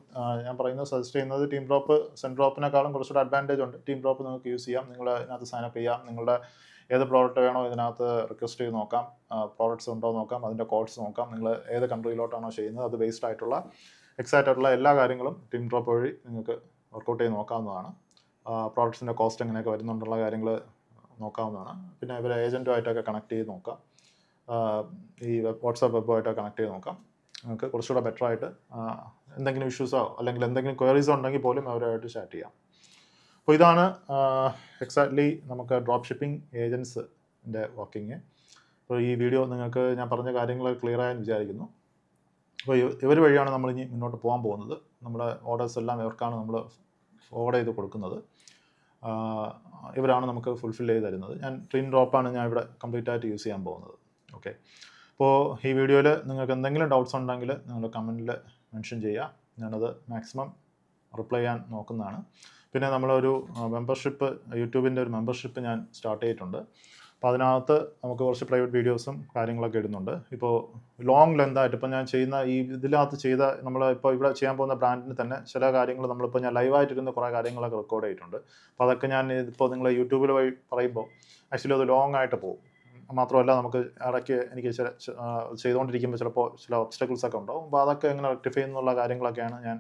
ഞാൻ പറയുന്നത്, സജസ്റ്റ് ചെയ്യുന്നത് ടീം ഡ്രോപ്പ് സെൻഡ്രോപ്പിനേക്കാളും കുറച്ചുകൂടെ അഡ്വാൻറ്റേജ് ഉണ്ട്. ടീം ഡ്രോപ്പ് നിങ്ങൾക്ക് യൂസ് ചെയ്യാം. നിങ്ങൾ ഇതിനകത്ത് സൈനപ്പ് ചെയ്യാം. നിങ്ങളുടെ ഏത് പ്രോഡക്റ്റ് വേണോ ഇതിനകത്ത് റിക്വസ്റ്റ് ചെയ്ത് നോക്കാം, പ്രോഡക്ട്സ് ഉണ്ടോ നോക്കാം, അതിൻ്റെ കോഡ്സ് നോക്കാം. നിങ്ങൾ ഏത് കൺട്രിയിലോട്ടാണോ ചെയ്യുന്നത് അത് ബേസ്ഡ് ആയിട്ടുള്ള എക്സാക്റ്റ് ആയിട്ടുള്ള എല്ലാ കാര്യങ്ങളും ടീം ഡ്രോപ്പ് വഴി നിങ്ങൾക്ക് വർക്കൗട്ട് ചെയ്ത് നോക്കാവുന്നതാണ്. പ്രോഡക്ട്സിൻ്റെ കോസ്റ്റ് എങ്ങനെയൊക്കെ വരുന്നുണ്ടുള്ള കാര്യങ്ങൾ നോക്കാവുന്നതാണ്. പിന്നെ ഇവരെ ഏജൻറ്റുമായിട്ടൊക്കെ കണക്ട് ചെയ്ത് നോക്കാം. ഈ വാട്സാപ്പ് വെബുമായിട്ട് കണക്ട് ചെയ്ത് നോക്കാം. നിങ്ങൾക്ക് കുറച്ചുകൂടെ ബെറ്റർ ആയിട്ട് എന്തെങ്കിലും ഇഷ്യൂസോ അല്ലെങ്കിൽ എന്തെങ്കിലും ക്വയറീസോ ഉണ്ടെങ്കിൽ പോലും അവരുമായിട്ട് ചാറ്റ് ചെയ്യാം. അപ്പോൾ ഇതാണ് എക്സാക്ട്ലി നമുക്ക് ഡ്രോപ്പ് ഷിപ്പിംഗ് ഏജൻസിൻ്റെ വർക്കിംഗ്. അപ്പോൾ ഈ വീഡിയോ നിങ്ങൾക്ക് ഞാൻ പറഞ്ഞ കാര്യങ്ങൾ ക്ലിയർ ആയെന്ന് വിചാരിക്കുന്നു. അപ്പോൾ ഇവർ വഴിയാണ് നമ്മൾ ഇനി മുന്നോട്ട് പോകാൻ പോകുന്നത്. നമ്മുടെ ഓർഡേഴ്സ് എല്ലാം ഇവർക്കാണ് നമ്മൾ ഫോർവേഡ് ചെയ്ത് കൊടുക്കുന്നത്. ഇവരാണ് നമുക്ക് ഫുൾഫിൽ ചെയ്ത് തരുന്നത്. ഞാൻ ട്രിൻ ഡ്രോപ്പാണ് ഞാൻ ഇവിടെ കംപ്ലീറ്റ് ആയിട്ട് യൂസ് ചെയ്യാൻ പോകുന്നത്. ഓക്കെ, അപ്പോൾ ഈ വീഡിയോയിൽ നിങ്ങൾക്ക് എന്തെങ്കിലും ഡൗട്ട്സ് ഉണ്ടെങ്കിൽ നിങ്ങൾ കമൻറ്റിൽ മെൻഷൻ ചെയ്യുക. ഞാനത് മാക്സിമം റിപ്ലൈ ചെയ്യാൻ നോക്കുന്നതാണ്. പിന്നെ നമ്മളൊരു മെമ്പർഷിപ്പ്, യൂട്യൂബിൻ്റെ ഒരു മെമ്പർഷിപ്പ് ഞാൻ സ്റ്റാർട്ട് ചെയ്തിട്ടുണ്ട്. അപ്പോൾ അതിനകത്ത് നമുക്ക് കുറച്ച് പ്രൈവറ്റ് വീഡിയോസും കാര്യങ്ങളൊക്കെ ഇടുന്നുണ്ട്. ഇപ്പോൾ ലോങ് ലെന്തായിട്ട് ഇപ്പോൾ ഞാൻ ചെയ്യുന്ന ഈ ഇതിനകത്ത് ചെയ്ത ഇപ്പോൾ ഇവിടെ ചെയ്യാൻ പോകുന്ന ബ്രാൻഡിന് തന്നെ ചില കാര്യങ്ങൾ നമ്മളിപ്പോൾ ഞാൻ ലൈവായിട്ടിരുന്ന കുറേ കാര്യങ്ങളൊക്കെ റെക്കോർഡ് ചെയ്തിട്ടുണ്ട്. അപ്പോൾ അതൊക്കെ ഞാൻ ഇപ്പോൾ നിങ്ങൾ യൂട്യൂബിൽ വഴി പറയുമ്പോൾ ആക്ച്വലി അത് ലോങ് ആയിട്ട് പോകും. മാത്രമല്ല നമുക്ക് ഇടയ്ക്ക് എനിക്ക് ചെയ്തുകൊണ്ടിരിക്കുമ്പോൾ ചിലപ്പോൾ ചില ഒബ്സ്റ്റക്കിൾസ് ഒക്കെ ഉണ്ടാവും. അപ്പോൾ അതൊക്കെ എങ്ങനെ റെക്ടിഫൈ ചെയ്യുന്നുള്ള കാര്യങ്ങളൊക്കെയാണ് ഞാൻ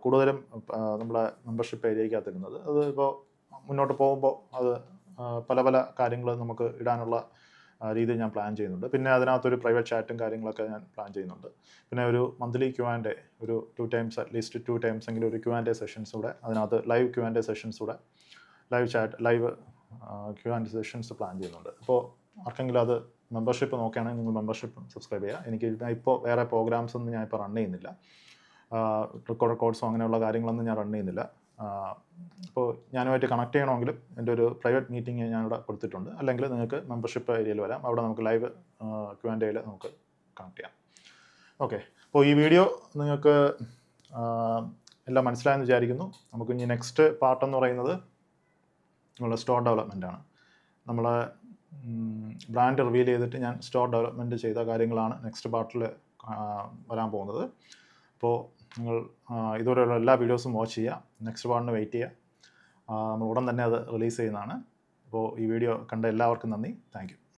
കൂടുതലും നമ്മുടെ മെമ്പർഷിപ്പ് ഏരിയയ്ക്കകത്തിരുന്നത്. അത് ഇപ്പോൾ മുന്നോട്ട് പോകുമ്പോൾ അത് പല പല കാര്യങ്ങൾ നമുക്ക് ഇടാനുള്ള രീതി ഞാൻ പ്ലാൻ ചെയ്യുന്നുണ്ട്. പിന്നെ അതിനകത്തൊരു പ്രൈവറ്റ് ചാറ്റും കാര്യങ്ങളൊക്കെ ഞാൻ പ്ലാൻ ചെയ്യുന്നുണ്ട്. പിന്നെ ഒരു മന്ത്ലി Q&A, ഒരു 2 times അറ്റ്ലീസ്റ്റ് 2 times എങ്കിലും ഒരു Q&A സെഷൻസ് കൂടെ, അതിനകത്ത് ലൈവ് Q&A സെഷൻസ് കൂടെ, live chat, live Q&A sessions plan ചെയ്യുന്നുണ്ട്. അപ്പോൾ ആർക്കെങ്കിലും അത് മെമ്പർഷിപ്പ് നോക്കുകയാണെങ്കിൽ നിങ്ങൾ മെമ്പർഷിപ്പ് സബ്സ്ക്രൈബ് ചെയ്യുക. എനിക്ക് ഇപ്പോൾ വേറെ പ്രോഗ്രാംസ് ഒന്നും ഞാൻ ഇപ്പോൾ റൺ ചെയ്യുന്നില്ല. റെക്കോർഡ്സോ അങ്ങനെയുള്ള കാര്യങ്ങളൊന്നും ഞാൻ റൺ ചെയ്യുന്നില്ല. അപ്പോൾ ഞാനുമായിട്ട് കണക്ട് ചെയ്യണമെങ്കിലും എൻ്റെ ഒരു പ്രൈവറ്റ് മീറ്റിംഗ് ഞാനിവിടെ കൊടുത്തിട്ടുണ്ട്. അല്ലെങ്കിൽ നിങ്ങൾക്ക് മെമ്പർഷിപ്പ് ഏരിയയിൽ വരാം. അവിടെ നമുക്ക് ലൈവ് Q&Aയിൽ നമുക്ക് കണക്ട് ചെയ്യാം. ഓക്കെ, അപ്പോൾ ഈ വീഡിയോ നിങ്ങൾക്ക് എല്ലാം മനസ്സിലായെന്ന് വിചാരിക്കുന്നു. നമുക്ക് ഇനി നെക്സ്റ്റ് പാർട്ടെന്ന് പറയുന്നത് നമ്മളെ സ്റ്റോർ ഡെവലപ്മെൻ്റ് ആണ്. നമ്മളെ ബ്രാൻഡ് റിവീൽ ചെയ്തിട്ട് ഞാൻ സ്റ്റോർ ഡെവലപ്മെൻറ്റ് ചെയ്ത കാര്യങ്ങളാണ് നെക്സ്റ്റ് പാർട്ടിൽ വരാൻ പോകുന്നത്. അപ്പോൾ നിങ്ങൾ ഇതുവരെയുള്ള എല്ലാ വീഡിയോസും വാച്ച് ചെയ്യുക. നെക്സ്റ്റ് പാർട്ടിന് വെയിറ്റ് ചെയ്യുക. നമ്മൾ ഉടൻ തന്നെ അത് റിലീസ് ചെയ്യുന്നതാണ്. അപ്പോൾ ഈ വീഡിയോ കണ്ട എല്ലാവർക്കും നന്ദി. Thank you.